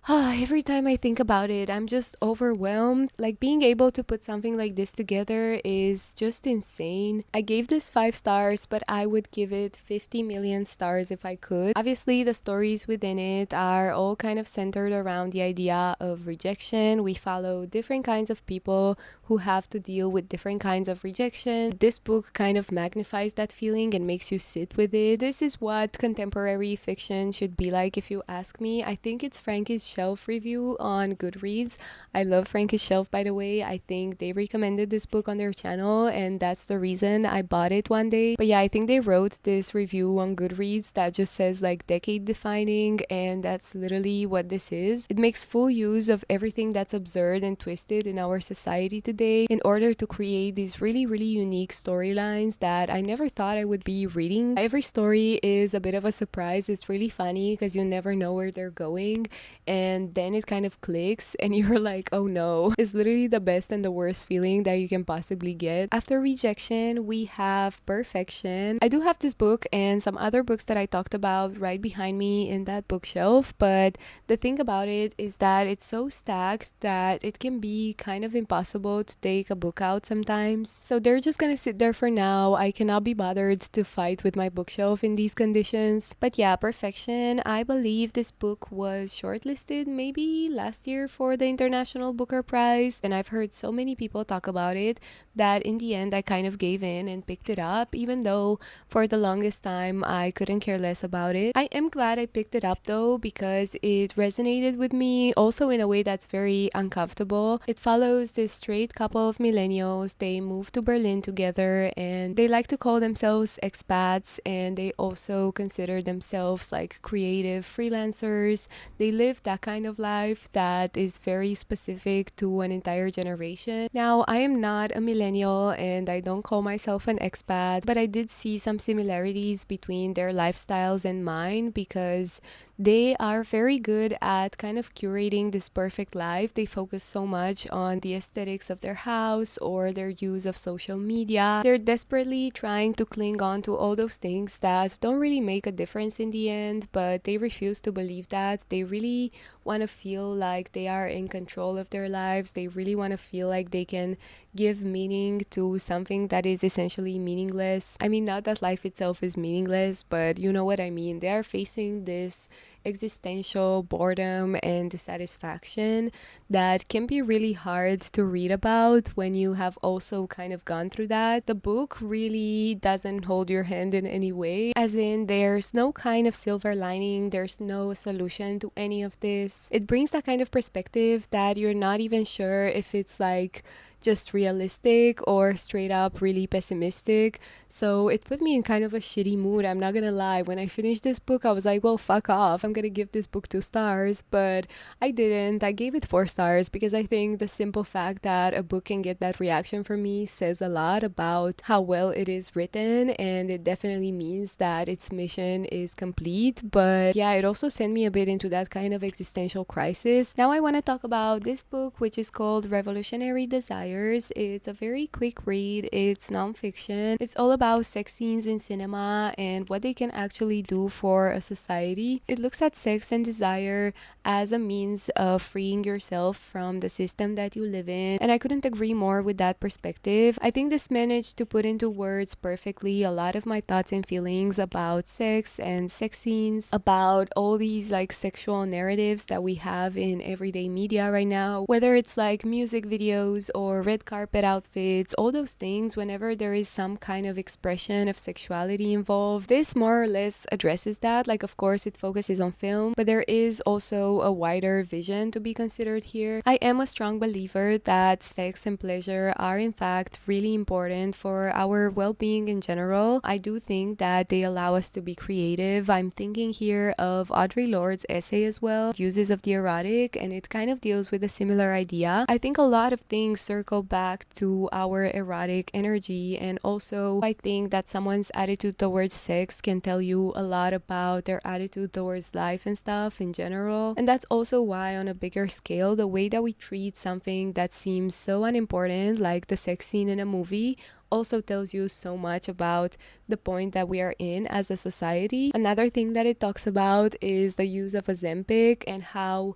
every time I think about it, I'm just overwhelmed. Like, being able to put something like this together is just insane. I gave this 5 stars, but I would give it 50 million stars if I could. Obviously, the stories within it are all kind of centered around the idea of rejection. We follow different kinds of people who have to deal with different kinds of rejection. This book kind of magnifies that feeling and makes you sit with it. This is what contemporary fiction should be like, if you ask me. I think it's Frankie's Shelf review on Goodreads. I love Frankie's Shelf, by the way. I think they recommended this book on their channel, and that's the reason I bought it one day. But yeah, I think they wrote this review on Goodreads that just says like decade defining, and that's literally what this is. It makes full use of everything that's absurd and twisted in our society today in order to create these really unique storylines that I never thought I would be reading. Every story is a bit of a surprise. It's really funny because you never know where they're going, and then it kind of clicks and you're like, oh no. It's literally the best and the worst feeling that you can possibly get. After Rejection, we have Perfection. I do have this book and some other books that I talked about right behind me in that bookshelf, but the thing about it is that it's so stacked that it can be kind of impossible to take a book out sometimes. So they're just gonna sit there for now. I cannot be bothered to fight with my bookshelf in these conditions. But yeah, Perfection, I believe this book was shortlisted maybe last year for the International Booker Prize, and I've heard so many people talk about it that in the end I kind of gave in and picked it up, even though for the longest time I couldn't care less about it. I am glad I picked it up though, because it resonated with me also in a way that's very uncomfortable. It follows this straight couple of millennials. They move to Berlin together and they like to call themselves expats, and they also consider themselves like creative freelancers. They live that that kind of life that is very specific to an entire generation. Now, I am not a millennial and I don't call myself an expat, but I did see some similarities between their lifestyles and mine because they are very good at kind of curating this perfect life. They focus so much on the aesthetics of their house or their use of social media. They're desperately trying to cling on to all those things that don't really make a difference in the end, but they refuse to believe that. They really want to feel like they are in control of their lives. They really want to feel like they can give meaning to something that is essentially meaningless. I mean, not that life itself is meaningless, but you know what I mean. They are facing this existential boredom and dissatisfaction that can be really hard to read about when you have also kind of gone through that. The book really doesn't hold your hand in any way, as in there's no kind of silver lining, there's no solution to any of this. It brings that kind of perspective that you're not even sure if it's like just realistic or straight up really pessimistic. So it put me in kind of a shitty mood, I'm not gonna lie. When I finished this book, I was like, well, fuck off, I'm gonna give this book 2 stars, but I didn't. I gave it 4 stars because I think the simple fact that a book can get that reaction from me says a lot about how well it is written, and it definitely means that its mission is complete. But yeah, it also sent me a bit into that kind of existential crisis. Now I want to talk about this book, which is called Revolutionary Desire. It's a very quick read. It's nonfiction. It's all about sex scenes in cinema and what they can actually do for a society. It looks at sex and desire as a means of freeing yourself from the system that you live in, and I couldn't agree more with that perspective. I think this managed to put into words perfectly a lot of my thoughts and feelings about sex and sex scenes, about all these like sexual narratives that we have in everyday media right now, whether it's like music videos or red carpet outfits, all those things. Whenever there is some kind of expression of sexuality involved, this more or less addresses that. Like, of course it focuses on film, but there is also a wider vision to be considered here. I am a strong believer that sex and pleasure are in fact really important for our well-being in general. I do think that they allow us to be creative. I'm thinking here of Audre Lorde's essay as well, Uses of the Erotic, and it kind of deals with a similar idea. I think a lot of things circle back to our erotic energy, and also I think that someone's attitude towards sex can tell you a lot about their attitude towards life and stuff in general. And that's also why on a bigger scale, the way that we treat something that seems so unimportant, like the sex scene in a movie, also tells you so much about the point that we are in as a society. Another thing that it talks about is the use of Ozempic and how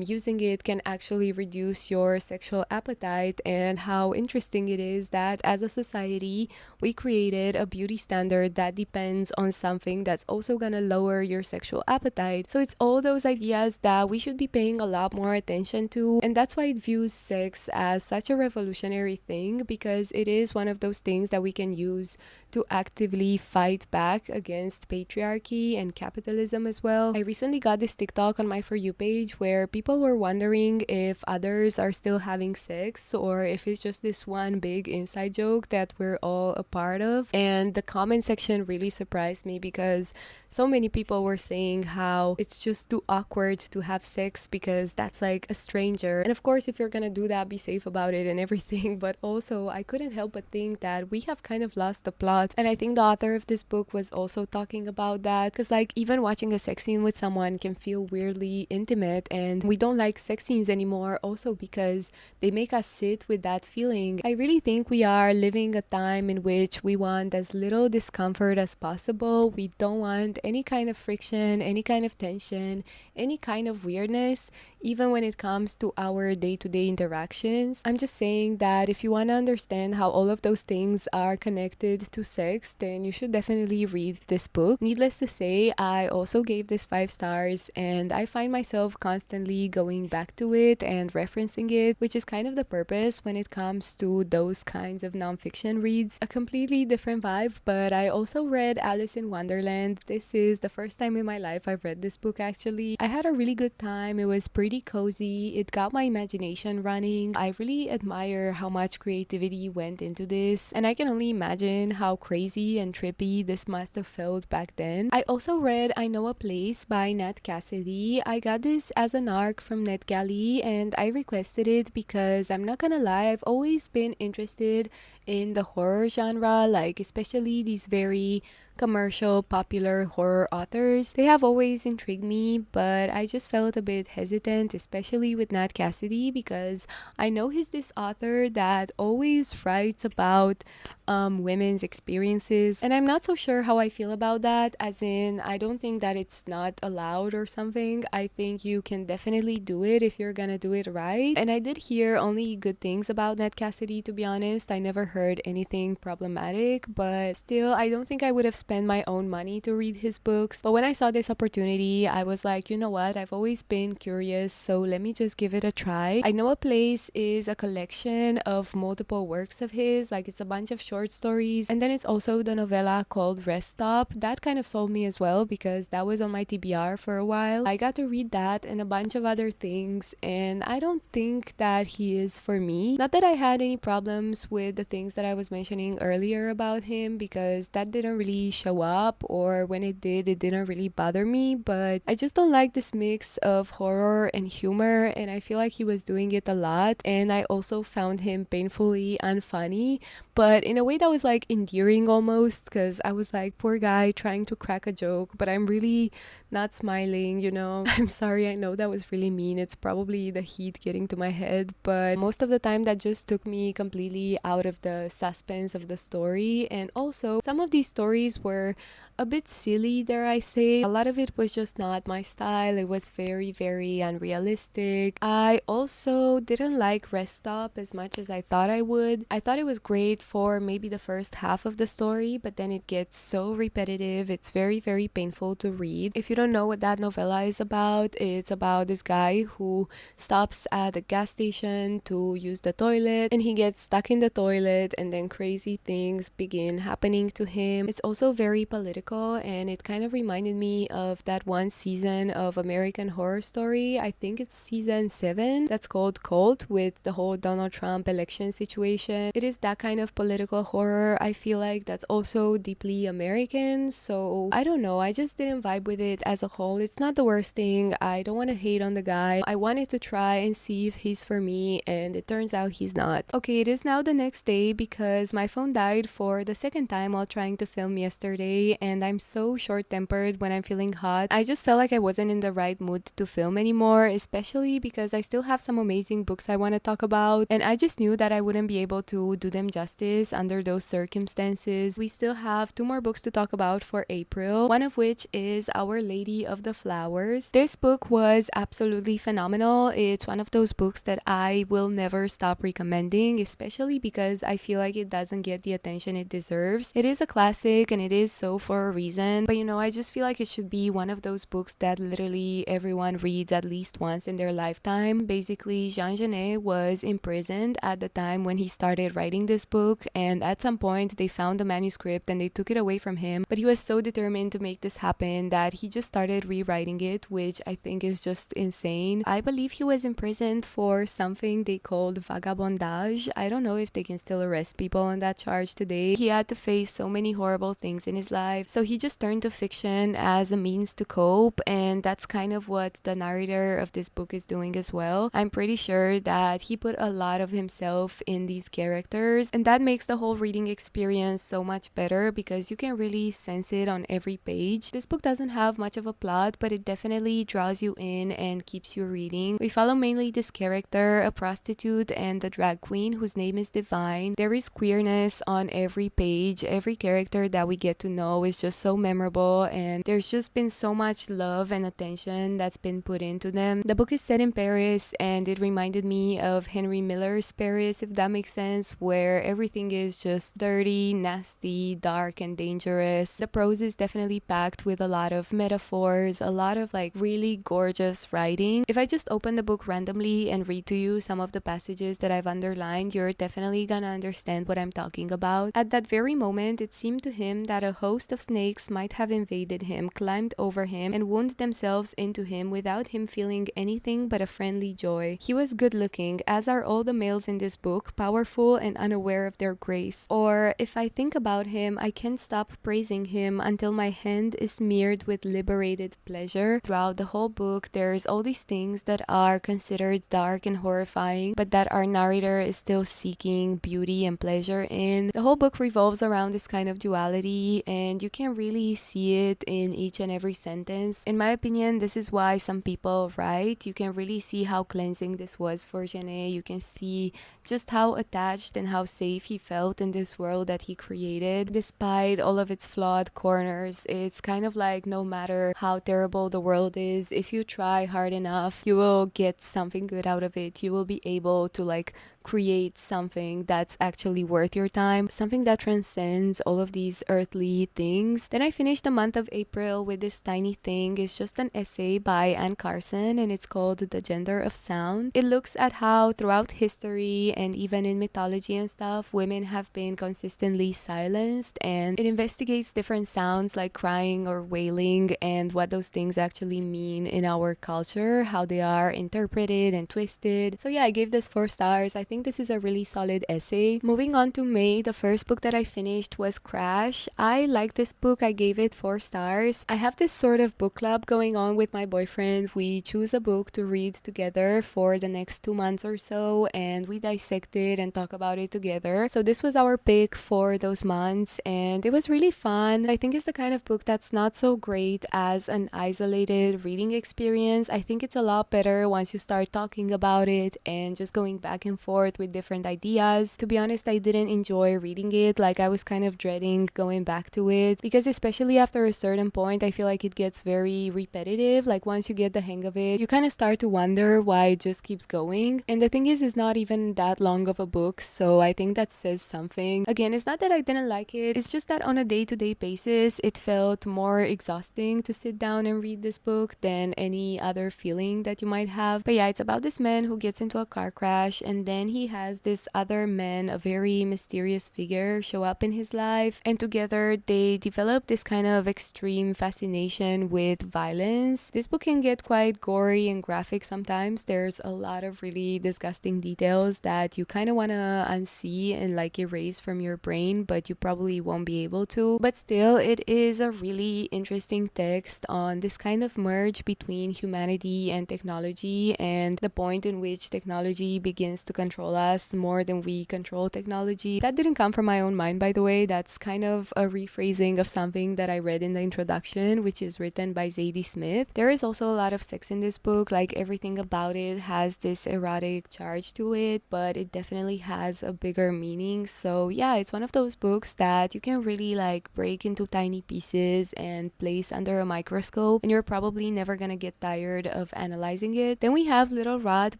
using it can actually reduce your sexual appetite, and how interesting it is that as a society we created a beauty standard that depends on something that's also gonna lower your sexual appetite. So it's all those ideas that we should be paying a lot more attention to, and that's why it views sex as such a revolutionary thing, because it is one of those things that we can use to actively fight back against patriarchy and capitalism as well. I recently got this TikTok on my For You page where people were wondering if others are still having sex or if it's just this one big inside joke that we're all a part of. And the comment section really surprised me because so many people were saying how it's just too awkward to have sex because that's like a stranger. And of course, if you're gonna do that, be safe about it and everything. But also, I couldn't help but think that we have kind of lost the plot. And I think the author of this book was also talking about that, because like even watching a sex scene with someone can feel weirdly intimate, and we don't like sex scenes anymore also because they make us sit with that feeling. I really think we are living a time in which we want as little discomfort as possible. We don't want any kind of friction, any kind of tension, any kind of weirdness, even when it comes to our day-to-day interactions. I'm just saying that if you want to understand how all of those things are connected to sex, then you should definitely read this book. Needless to say, I also gave this 5 stars, and I find myself constantly going back to it and referencing it, which is kind of the purpose when it comes to those kinds of nonfiction reads. A completely different vibe, but I also read Alice in Wonderland. This is the first time in my life I've read this book actually. I had a really good time. It was pretty cozy. It got my imagination running. I really admire how much creativity went into this, and I can only imagine how crazy and trippy this must have felt back then. I also read I Know a Place by Nat Cassidy. I got this as an ARC from NetGalley and I requested it because I'm not gonna lie, I've always been interested in the horror genre, like especially these very commercial popular horror authors. They have always intrigued me, but I just felt a bit hesitant, especially with Nat Cassidy, because I know he's this author that always writes about women's experiences, and I'm not so sure how I feel about that. As in, I don't think that it's not allowed or something. I think you can definitely do it if you're gonna do it right, and I did hear only good things about Nat Cassidy, to be honest. I never heard anything problematic, but still, I don't think I would have spent my own money to read his books. But when I saw this opportunity, I was like, you know what, I've always been curious, so let me just give it a try. I Know a Place is a collection of multiple works of his, like it's a bunch of short stories, and then it's also the novella called Rest Stop. That kind of sold me as well because that was on my TBR for a while. I got to read that and a bunch of other things, and I don't think that he is for me. Not that I had any problems with the things that I was mentioning earlier about him, because that didn't really show up, or when it did, it didn't really bother me, but I just don't like this mix of horror and humor, and I feel like he was doing it a lot, and I also found him painfully unfunny, but in a way that was like endearing almost, because I was like, poor guy trying to crack a joke, but I'm really not smiling, you know. I'm sorry, I know that was really mean. It's probably the heat getting to my head, but most of the time that just took me completely out of the suspense of the story. And also, some of these stories were a bit silly, dare I say. A lot of it was just not my style. It was very, very unrealistic. I also didn't like Rest Stop as much as I thought I would. I thought it was great for maybe the first half of the story, but then it gets so repetitive. It's very, very painful to read. If you don't know what that novella is about, it's about this guy who stops at a gas station to use the toilet, and he gets stuck in the toilet, and then crazy things begin happening to him. It's also very political, and it kind of reminded me of that one season of American Horror Story. I think it's season 7, that's called Cult, with the whole Donald Trump election situation. It is that kind of political horror. I feel like that's also deeply American, so I don't know, I just didn't vibe with it as a whole. It's not the worst thing. I don't want to hate on the guy. I wanted to try and see if he's for me, and it turns out he's not. Okay, it is now the next day because my phone died for the second time while trying to film yesterday, and I'm so short-tempered when I'm feeling hot. I just felt like I wasn't in the right mood to film anymore, especially because I still have some amazing books I want to talk about, and I just knew that I wouldn't be able to do them justice under those circumstances. We still have 2 more books to talk about for April, one of which is Our Lady of the Flowers. This book was absolutely phenomenal. It's one of those books that I will never stop recommending, especially because I feel like it doesn't get the attention it deserves. It is a classic and it is so for a reason, but you know, I just feel like it should be one of those books that literally everyone reads at least once in their lifetime. Basically, Jean Genet was imprisoned at the time when he started writing this book, and at some point they found the manuscript and they took it away from him, but he was so determined to make this happen that he just started rewriting it, which I think is just insane. I believe he was imprisoned for something they called vagabondage. I don't know if they can still arrest people on that charge today. He had to face so many horrible things in his life, so he just turned to fiction as a means to cope, and that's kind of what the narrator of this book is doing as well. I'm pretty sure that he put a lot of himself in these characters, and that makes the whole reading experience so much better because you can really sense it on every page. This book doesn't have much of a plot, but it definitely draws you in and keeps you reading. We follow mainly this character, a prostitute and a drag queen whose name is Divine. There is queerness on every page. Every character that we get to know is just so memorable, and there's just been so much love and attention that's been put into them. The book is set in Paris, and it reminded me of Henry Miller's Paris, if that makes sense, where everything is just dirty, nasty, dark, and dangerous. The prose is definitely packed with a lot of metaphors, a lot of like really gorgeous writing. If I just open the book randomly and read to you some of the passages that I've underlined, you're definitely gonna understand what I'm talking about. At that very moment, it seemed to him that a host of snakes might have invaded him, climbed over him, and wound themselves into him without him feeling anything but a friendly joy. He was good looking, as are all the males in this book, powerful and unaware of their grace. Or, if I think about him, I can't stop praising him until my hand is smeared with liberated pleasure. Throughout the whole book, there's all these things that are considered dark and horrifying, but that our narrator is still seeking beauty and pleasure in. The whole book revolves around this kind of duality, and you can really see it in each and every sentence. In my opinion, this is why some people write. You can really see how cleansing this was for Genet. You can see just how attached and how safe he felt in this world that he created. Despite all of its flawed corners, it's kind of like no matter how terrible the world is, if you try hard enough, you will get something good out of it. You will be able to create something that's actually worth your time, something that transcends all of these earthly things. Then I finished the month of April with this tiny thing. It's just an essay by Anne Carson, and it's called The Gender of Sound. It looks at how throughout history and even in mythology and stuff, women have been consistently silenced, and it investigates different sounds like crying or wailing and what those things actually mean in our culture, how they are interpreted and twisted. So yeah, I gave this 4 stars. I think this is a really solid essay. Moving on to May, the first book that I finished was Crash. I like this book. I gave it 4 stars. I have this sort of book club going on with my boyfriend. We choose a book to read together for the next 2 months or so, and we dissect it and talk about it together. So this was our pick for those months, and it was really fun. I think it's the kind of book that's not so great as an isolated reading experience. I think it's a lot better once you start talking about it and just going back and forth with different ideas. To be honest, I didn't enjoy reading it. I was kind of dreading going back to it, because especially after a certain point, I feel like it gets very repetitive. Once you get the hang of it, you kind of start to wonder why it just keeps going. And the thing is, it's not even that long of a book, so I think that says something. Again, it's not that I didn't like it, it's just that on a day-to-day basis, it felt more exhausting to sit down and read this book than any other feeling that you might have. But yeah, it's about this man who gets into a car crash, and then he has this other man, a very mysterious figure, show up in his life, and together they develop this kind of extreme fascination with violence. This book can get quite gory and graphic sometimes. There's a lot of really disgusting details that you kind of want to unsee and erase from your brain, but you probably won't be able to. But still, it is a really interesting text on this kind of merge between humanity and technology, and the point in which technology begins to control us more than we control technology. That didn't come from my own mind, by the way. That's kind of a rephrasing of something that I read in the introduction, which is written by Zadie Smith. There is also a lot of sex in this book. Everything about it has this erotic charge to it, but it definitely has a bigger meaning. So yeah, it's one of those books that you can really break into tiny pieces and place under a microscope, and you're probably never gonna get tired of analyzing it. Then we have Little Rat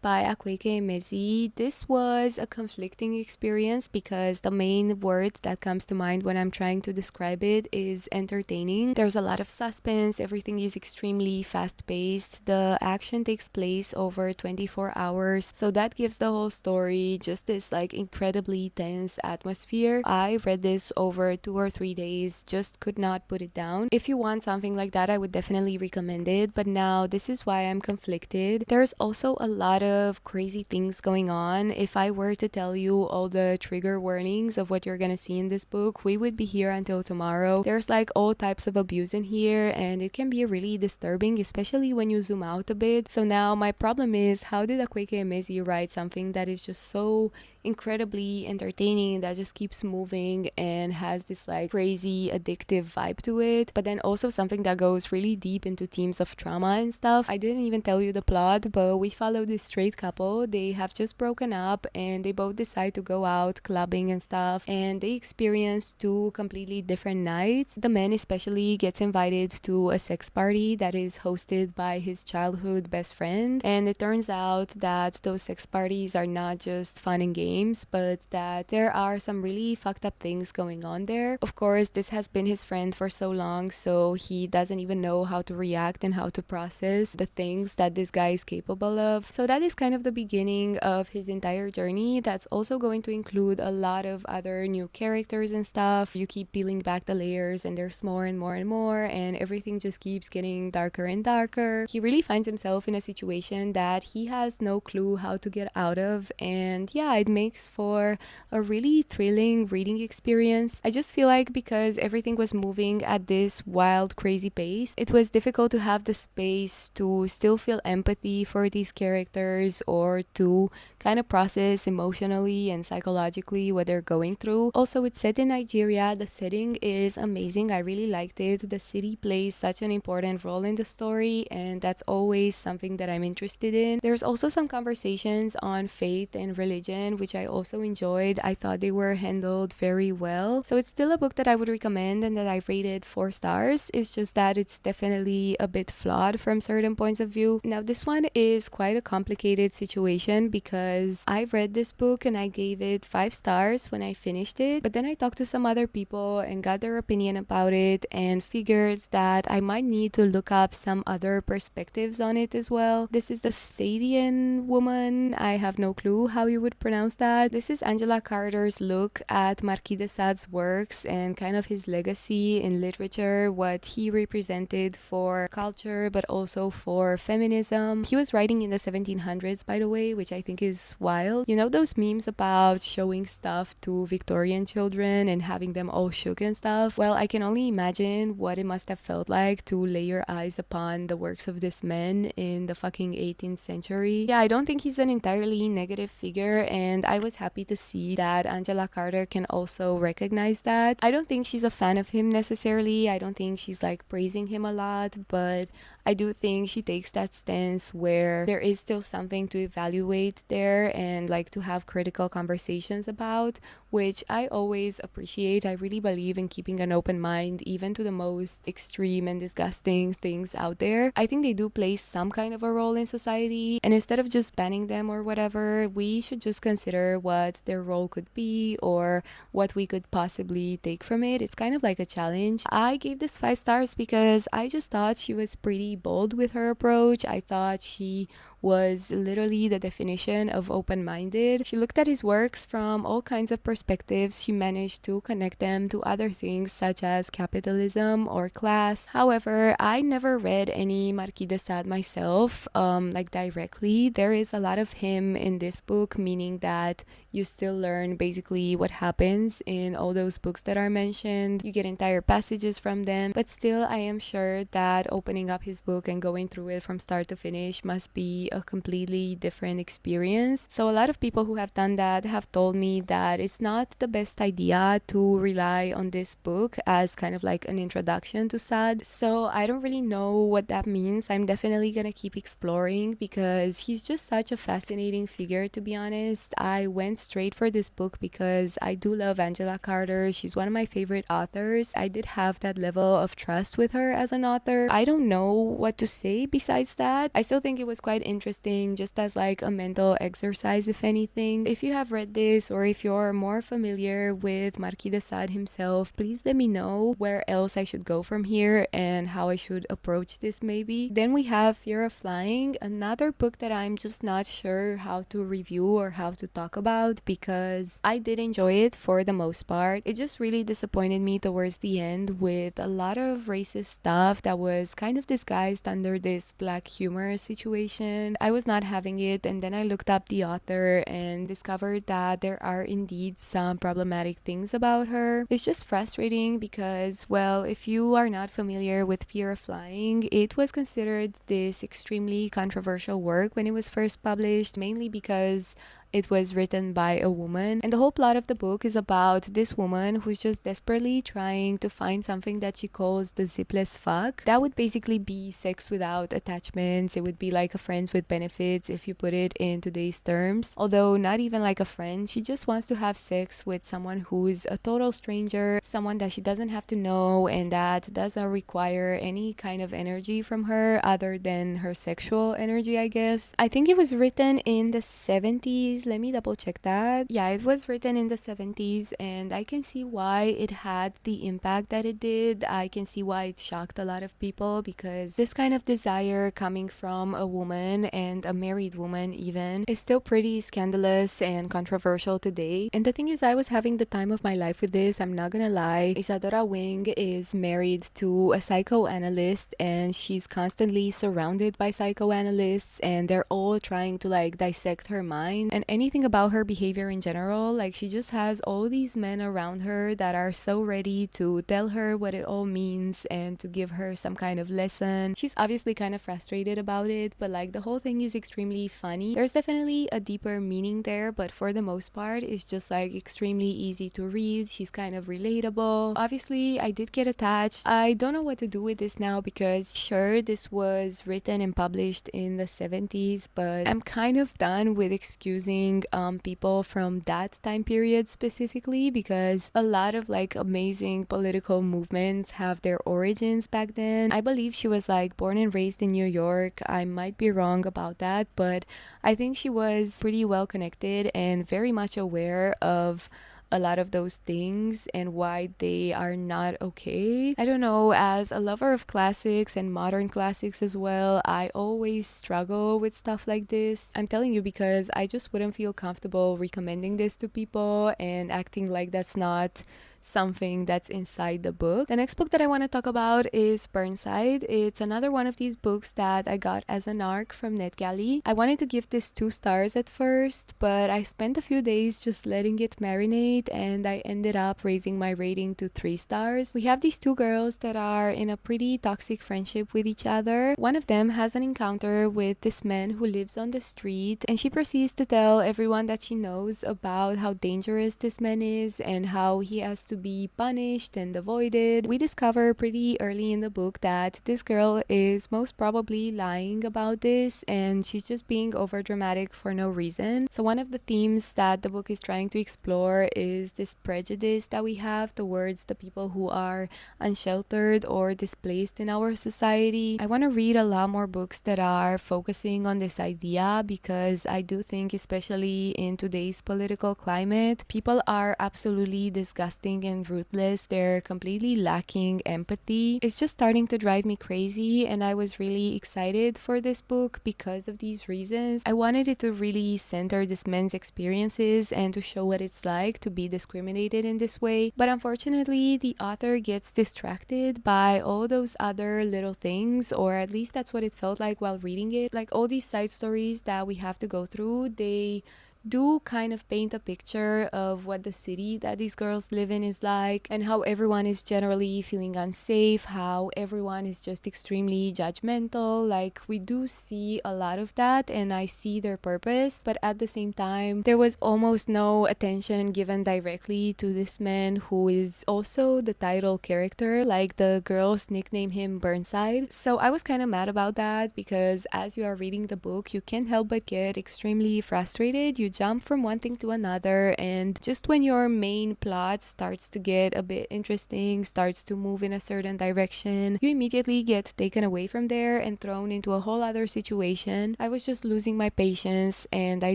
by Akwaeke Emezi. This was a conflicting experience because the main word that comes to mind when I'm trying to describe it is entertaining. There's a lot of suspense, everything is extremely fast-paced, the action takes place over 24 hours, so that gives the whole story just this incredibly tense atmosphere. I read this over 2 or 3 days, just could not put it down. If you want something like that, I would definitely recommend it, but now this is why I'm conflicted. There's also a lot of crazy things going on. If I were to tell you all the trigger warnings of what you're gonna see in this book, we would be here until tomorrow. There's all types of abuse in here, and it can be really disturbing, especially when you zoom out a bit. So now my problem is, how did Akwaeke Emezi write something that is just so incredibly entertaining, that just keeps moving and has this crazy addictive vibe to it, but then also something that goes really deep into themes of trauma and stuff. I didn't even tell you the plot, but we follow this straight couple. They have just broken up and they both decide to go out clubbing and stuff, and they experience 2 completely different nights. The man especially gets invited to a sex party that is hosted by his childhood best friend, and it turns out that those sex parties are not just fun and games, but that there are some really fucked up things going on there. Of course, this has been his friend for so long, so he doesn't even know how to react and how to process the things that this guy is capable of. So that is kind of the beginning of his entire journey. That's also going to include a lot of other new characters and stuff. You keep peeling back the layers years and there's more and more and more, and everything just keeps getting darker and darker. He really finds himself in a situation that he has no clue how to get out of, and yeah, it makes for a really thrilling reading experience. I just feel like because everything was moving at this wild, crazy pace, it was difficult to have the space to still feel empathy for these characters or to kind of process emotionally and psychologically what they're going through. Also, it's set in Nigeria. The setting is amazing. I really liked it. The city plays such an important role in the story, and that's always something that I'm interested in. There's also some conversations on faith and religion, which I also enjoyed. I thought they were handled very well. So it's still a book that I would recommend and that I rated 4 stars. It's just that it's definitely a bit flawed from certain points of view. Now, this one is quite a complicated situation because I read this book and I gave it 5 stars when I finished it, but then I talked to some other people and got their opinion about it and figured that I might need to look up some other perspectives on it as well. This is the Sadian woman. I have no clue how you would pronounce that. This is Angela Carter's look at Marquis de Sade's works and kind of his legacy in literature, what he represented for culture but also for feminism. He was writing in the 1700s, by the way, which I think is wild. You know those memes about showing stuff to Victorian children and having them all shook and stuff? Well, I can only imagine what it must have felt like to lay your eyes upon the works of this man in the fucking 18th century. Yeah, I don't think he's an entirely negative figure, and I was happy to see that Angela Carter can also recognize that. I don't think she's a fan of him necessarily. I don't think she's like praising him a lot, but I do think she takes that stance where there is still something to evaluate there and like to have critical conversations about, which I always appreciate. I really believe in keeping an open mind even to the most extreme and disgusting things out there. I think they do play some kind of a role in society, and instead of just banning them or whatever, we should just consider what their role could be or what we could possibly take from it. It's kind of like a challenge. I gave this 5 stars because I just thought she was pretty bold with her approach. I thought she was literally the definition of open-minded. She looked at his works from all kinds of perspectives. She managed to connect them to other things such as capitalism or class. However, I never read any Marquis de Sade myself, like directly. There is a lot of him in this book, meaning that you still learn basically what happens in all those books that are mentioned. You get entire passages from them, but still I am sure that opening up his book and going through it from start to finish must be a completely different experience. So a lot of people who have done that have told me that it's not the best idea to rely on this book as kind of like an introduction to Sade. So I don't really know what that means. I'm definitely gonna keep exploring because he's just such a fascinating figure, to be honest. I went straight for this book because I do love Angela Carter. She's one of my favorite authors. I did have that level of trust with her as an author. I don't know what to say besides that. I still think it was quite interesting just as like a mental exercise, if anything. If you have read this or if you're more familiar with Marquis de Sade himself, please let me know where else I should go from here and how I should approach this maybe. Then we have Fear of Flying, another book that I'm just not sure how to review or how to talk about because I did enjoy it for the most part. It just really disappointed me towards the end with a lot of racist stuff that was kind of disguised under this black humor situation. I was not having it, and then I looked up the author and discovered that there are indeed some problematic things about her. It's just frustrating because, well, if you are not familiar with Fear of Flying, it was considered this extremely controversial work when it was first published, mainly because it was written by a woman, and the whole plot of the book is about this woman who's just desperately trying to find something that she calls the zipless fuck. That would basically be sex without attachments. It would be like a friends with benefits if you put it in today's terms. Although not even like a friend, she just wants to have sex with someone who's a total stranger, someone that she doesn't have to know and that doesn't require any kind of energy from her other than her sexual energy, I guess. I think it was written in the 70s 70s. Let me double check that. Yeah, it was written in the 70s, and I can see why it had the impact that it did. I can see why it shocked a lot of people, because this kind of desire coming from a woman, and a married woman even, is still pretty scandalous and controversial today. And the thing is, I was having the time of my life with this. I'm not gonna lie. Isadora Wing is married to a psychoanalyst, and she's constantly surrounded by psychoanalysts, and they're all trying to like dissect her mind and anything about her behavior in general. Like, she just has all these men around her that are so ready to tell her what it all means and to give her some kind of lesson. She's obviously kind of frustrated about it, but like the whole thing is extremely funny. There's definitely a deeper meaning there, but for the most part it's just like extremely easy to read. She's kind of relatable. Obviously I did get attached. I don't know what to do with this now, because sure, this was written and published in the 70s, but I'm kind of done with excusing people from that time period specifically, because a lot of like amazing political movements have their origins back then. I believe she was like born and raised in New York. I might be wrong about that, but I think she was pretty well connected and very much aware of a lot of those things and why they are not okay. I don't know, as a lover of classics and modern classics as well, I always struggle with stuff like this. I'm telling you, because I just wouldn't feel comfortable recommending this to people and acting like that's not something that's inside the book. The next book that I want to talk about is Burnside. It's another one of these books that I got as an ARC from NetGalley. I wanted to give this 2 stars at first, but I spent a few days just letting it marinate, and I ended up raising my rating to 3 stars. We have these 2 girls that are in a pretty toxic friendship with each other. One of them has an encounter with this man who lives on the street, and she proceeds to tell everyone that she knows about how dangerous this man is and how he has to be punished and avoided. We discover pretty early in the book that this girl is most probably lying about this, and she's just being over dramatic for no reason. So one of the themes that the book is trying to explore is this prejudice that we have towards the people who are unsheltered or displaced in our society. I want to read a lot more books that are focusing on this idea, because I do think, especially in today's political climate, people are absolutely disgusting and ruthless. They're completely lacking empathy. It's just starting to drive me crazy, and I was really excited for this book because of these reasons. I wanted it to really center this man's experiences and to show what it's like to be discriminated in this way, but unfortunately the author gets distracted by all those other little things, or at least that's what it felt like while reading it. Like, all these side stories that we have to go through, they do kind of paint a picture of what the city that these girls live in is like, and how everyone is generally feeling unsafe, how everyone is just extremely judgmental. Like, we do see a lot of that, and I see their purpose, but at the same time there was almost no attention given directly to this man who is also the title character. Like, the girls nickname him Burnside. So I was kind of mad about that, because as you are reading the book you can't help but get extremely frustrated. You jump from one thing to another, and just when your main plot starts to get a bit interesting, starts to move in a certain direction, you immediately get taken away from there and thrown into a whole other situation. I was just losing my patience, and I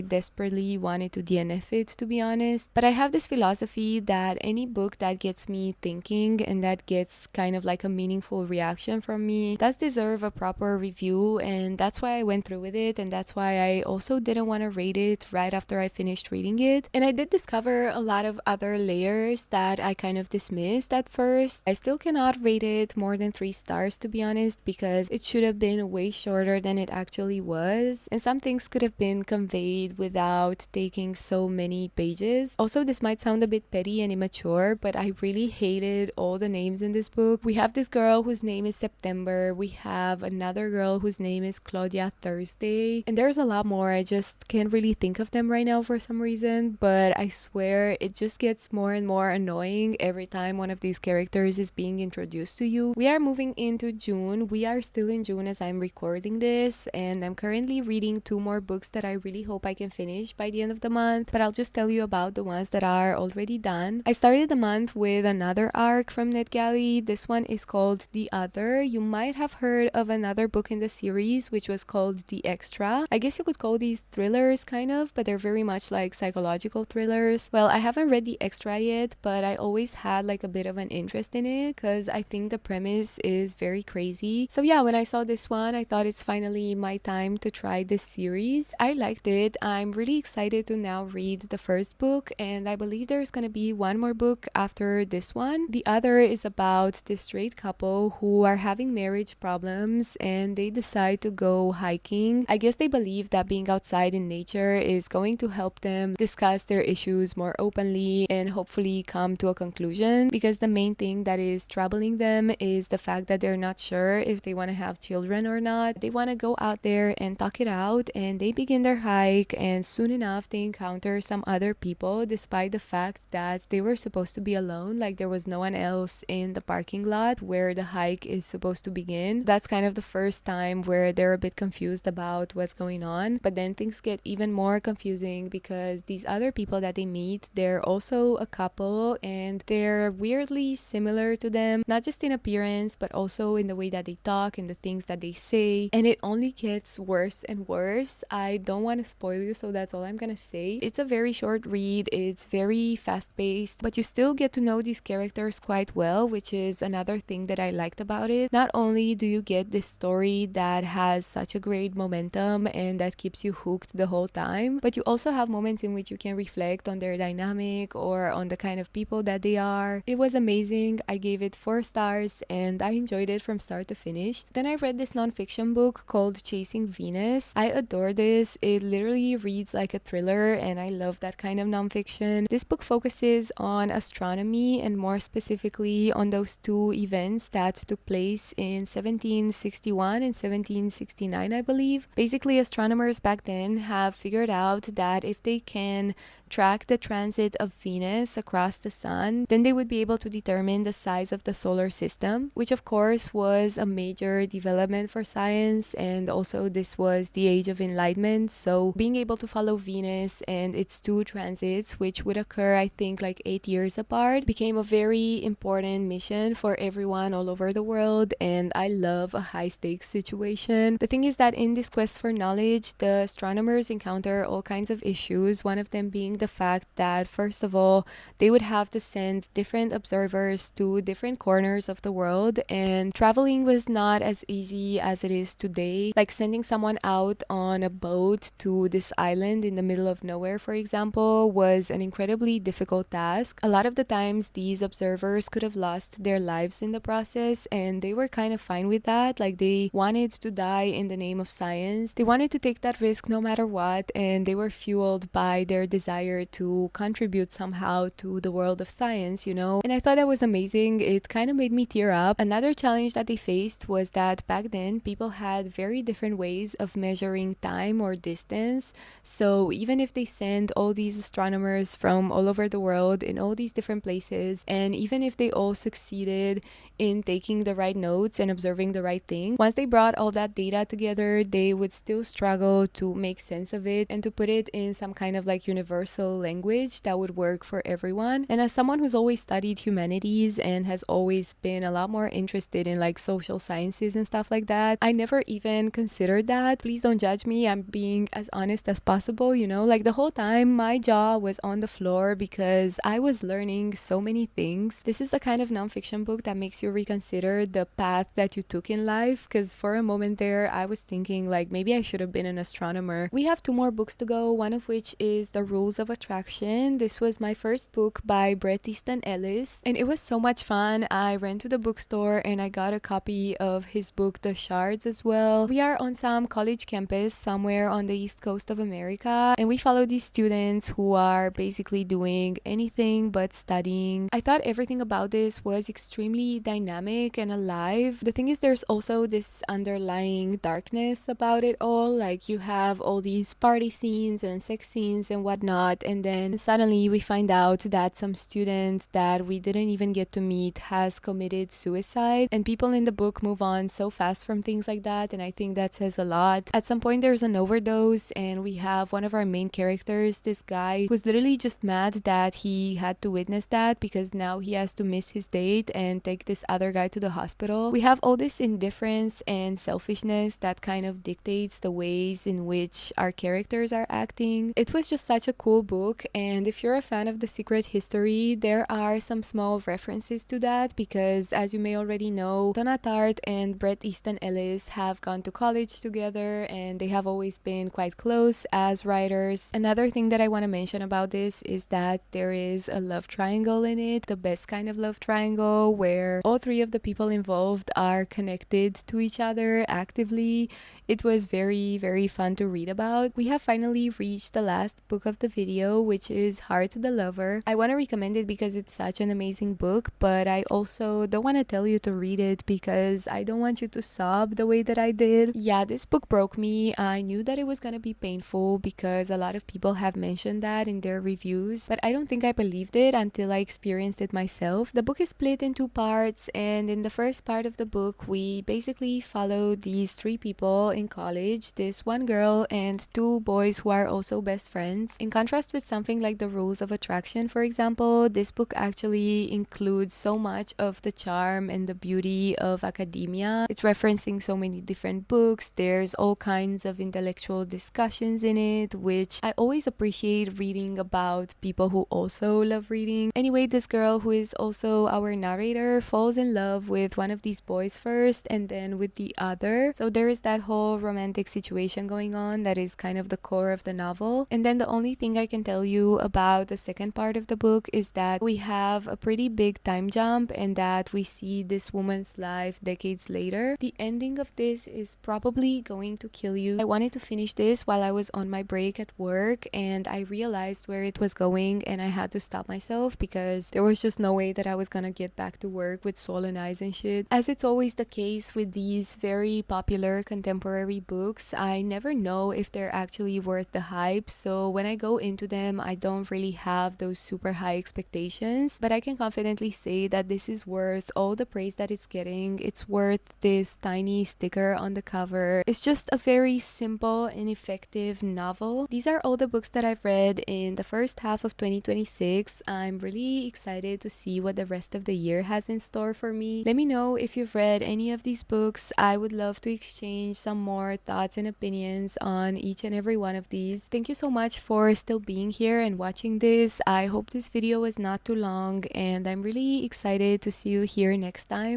desperately wanted to DNF it, to be honest. But I have this philosophy that any book that gets me thinking and that gets kind of like a meaningful reaction from me does deserve a proper review, and that's why I went through with it, and that's why I also didn't want to rate it right after I finished reading it. And I did discover a lot of other layers that I kind of dismissed at first. I still cannot rate it more than 3 stars, to be honest, because it should have been way shorter than it actually was, and some things could have been conveyed without taking so many pages. Also, this might sound a bit petty and immature, but I really hated all the names in this book. We have this girl whose name is September, we have another girl whose name is Claudia Thursday, and there's a lot more. I just can't really think of them right now for some reason, but I swear it just gets more and more annoying every time one of these characters is being introduced to you. We are moving into June. We are still in June as I'm recording this, and I'm currently reading 2 more books that I really hope I can finish by the end of the month, but I'll just tell you about the ones that are already done. I started the month with another arc from NetGalley. This one is called The Other. You might have heard of another book in the series which was called The Extra. I guess you could call these thrillers kind of, but they're very much like psychological thrillers. Well, I haven't read the extra yet, but I always had like a bit of an interest in it because I think the premise is very crazy. So yeah, when I saw this one, I thought it's finally my time to try this series. I liked it. I'm really excited to now read the first book, and I believe there's gonna be one more book after this one. The other is about this straight couple who are having marriage problems and they decide to go hiking. I guess they believe that being outside in nature is going to help them discuss their issues more openly and hopefully come to a conclusion, because the main thing that is troubling them is the fact that they're not sure if they want to have children or not. They want to go out there and talk it out, and they begin their hike, and soon enough they encounter some other people despite the fact that they were supposed to be alone, like there was no one else in the parking lot where the hike is supposed to begin. That's kind of the first time where they're a bit confused about what's going on, but then things get even more confusing because these other people that they meet, they're also a couple and they're weirdly similar to them, not just in appearance but also in the way that they talk and the things that they say, and it only gets worse and worse. I don't want to spoil you, so that's all I'm gonna say. It's a very short read, it's very fast paced, but you still get to know these characters quite well, which is another thing that I liked about it. Not only do you get this story that has such a great momentum and that keeps you hooked the whole time, but you also have moments in which you can reflect on their dynamic or on the kind of people that they are. It was amazing. I gave it 4 stars and I enjoyed it from start to finish. Then I read this nonfiction book called Chasing Venus. I adore this. It literally reads like a thriller and I love that kind of nonfiction. This book focuses on astronomy and more specifically on those 2 events that took place in 1761 and 1769, I believe. Basically, astronomers back then have figured out that if they can track the transit of Venus across the sun, then they would be able to determine the size of the solar system, which of course was a major development for science, and also this was the age of enlightenment. So being able to follow Venus and its 2 transits, which would occur I think like 8 years apart, became a very important mission for everyone all over the world, and I love a high stakes situation. The thing is that in this quest for knowledge, the astronomers encounter all kinds of issues, one of them being the fact that first of all they would have to send different observers to different corners of the world, and traveling was not as easy as it is today. Like sending someone out on a boat to this island in the middle of nowhere, for example, was an incredibly difficult task. A lot of the times these observers could have lost their lives in the process, and they were kind of fine with that. Like they wanted to die in the name of science. They wanted to take that risk no matter what, and they were fueled by their desire to contribute somehow to the world of science, you know? And I thought that was amazing. It kind of made me tear up. Another challenge that they faced was that back then people had very different ways of measuring time or distance. So even if they send all these astronomers from all over the world in all these different places, and even if they all succeeded in taking the right notes and observing the right thing, once they brought all that data together, they would still struggle to make sense of it and to put it in some kind of like universal language that would work for everyone. And as someone who's always studied humanities and has always been a lot more interested in like social sciences and stuff like that, I never even considered that. Please don't judge me, I'm being as honest as possible, you know? Like the whole time my jaw was on the floor because I was learning so many things. This is the kind of nonfiction book that makes you reconsider the path that you took in life, because for a moment there I was thinking like maybe I should have been an astronomer. We have 2 more books to go, one of which is The Rules of Attraction. This was my first book by Bret Easton Ellis, and it was so much fun. I ran to the bookstore and I got a copy of his book The Shards as well. We are on some college campus somewhere on the east coast of America, and we follow these students who are basically doing anything but studying. I thought everything about this was extremely dynamic and alive. The thing is, there's also this underlying darkness about it all. Like you have all these party scenes and sex scenes and whatnot, and then suddenly we find out that some student that we didn't even get to meet has committed suicide, and people in the book move on so fast from things like that, and I think that says a lot. At some point there's an overdose, and we have one of our main characters, this guy who's literally just mad that he had to witness that because now he has to miss his date and take this other guy to the hospital. We have all this indifference and selfishness that kind of dictates the ways in which our characters are acting acting. It was just such a cool book, and if you're a fan of The Secret History, there are some small references to that because, as you may already know, Donna Tartt and Bret Easton Ellis have gone to college together and they have always been quite close as writers. Another thing that I want to mention about this is that there is a love triangle in it, the best kind of love triangle where all three of the people involved are connected to each other actively. It was very, very fun to read about. We have finally reached the last book of the video, which is Heart the Lover. I want to recommend it because it's such an amazing book, but I also don't want to tell you to read it because I don't want you to sob the way that I did. Yeah, this book broke me. I knew that it was gonna be painful because a lot of people have mentioned that in their reviews, but I don't think I believed it until I experienced it myself. The book is split in two parts, and in the first part of the book, we basically follow these three people in college, this one girl and two boys who are also best friends. In contrast with something like The Rules of Attraction, for example, this book actually includes so much of the charm and the beauty of academia. It's referencing so many different books. There's all kinds of intellectual discussions in it, which I always appreciate reading about people who also love reading. Anyway, this girl who is also our narrator falls in love with one of these boys first and then with the other. So there is that whole romantic situation going on that is kind of the core of the novel. And then the only thing I can tell you about the second part of the book is that we have a pretty big time jump and that we see this woman's life decades later. The ending of this is probably going to kill you. I wanted to finish this while I was on my break at work and I realized where it was going and I had to stop myself because there was just no way that I was gonna get back to work with swollen eyes and shit. As it's always the case with these very popular contemporary books, I never know if they're actually worth the hype, so when I go into them I don't really have those super high expectations, but I can confidently say that this is worth all the praise that it's getting. It's worth this tiny sticker on the cover. It's just a very simple and effective novel. These are all the books that I've read in the first half of 2026. I'm really excited to see what the rest of the year has in store for me. Let me know if you've read any of these books. I would love to exchange some more thoughts and opinions on each and every one of these. Thank you so much for still being here and watching this. I hope this video was not too long and I'm really excited to see you here next time.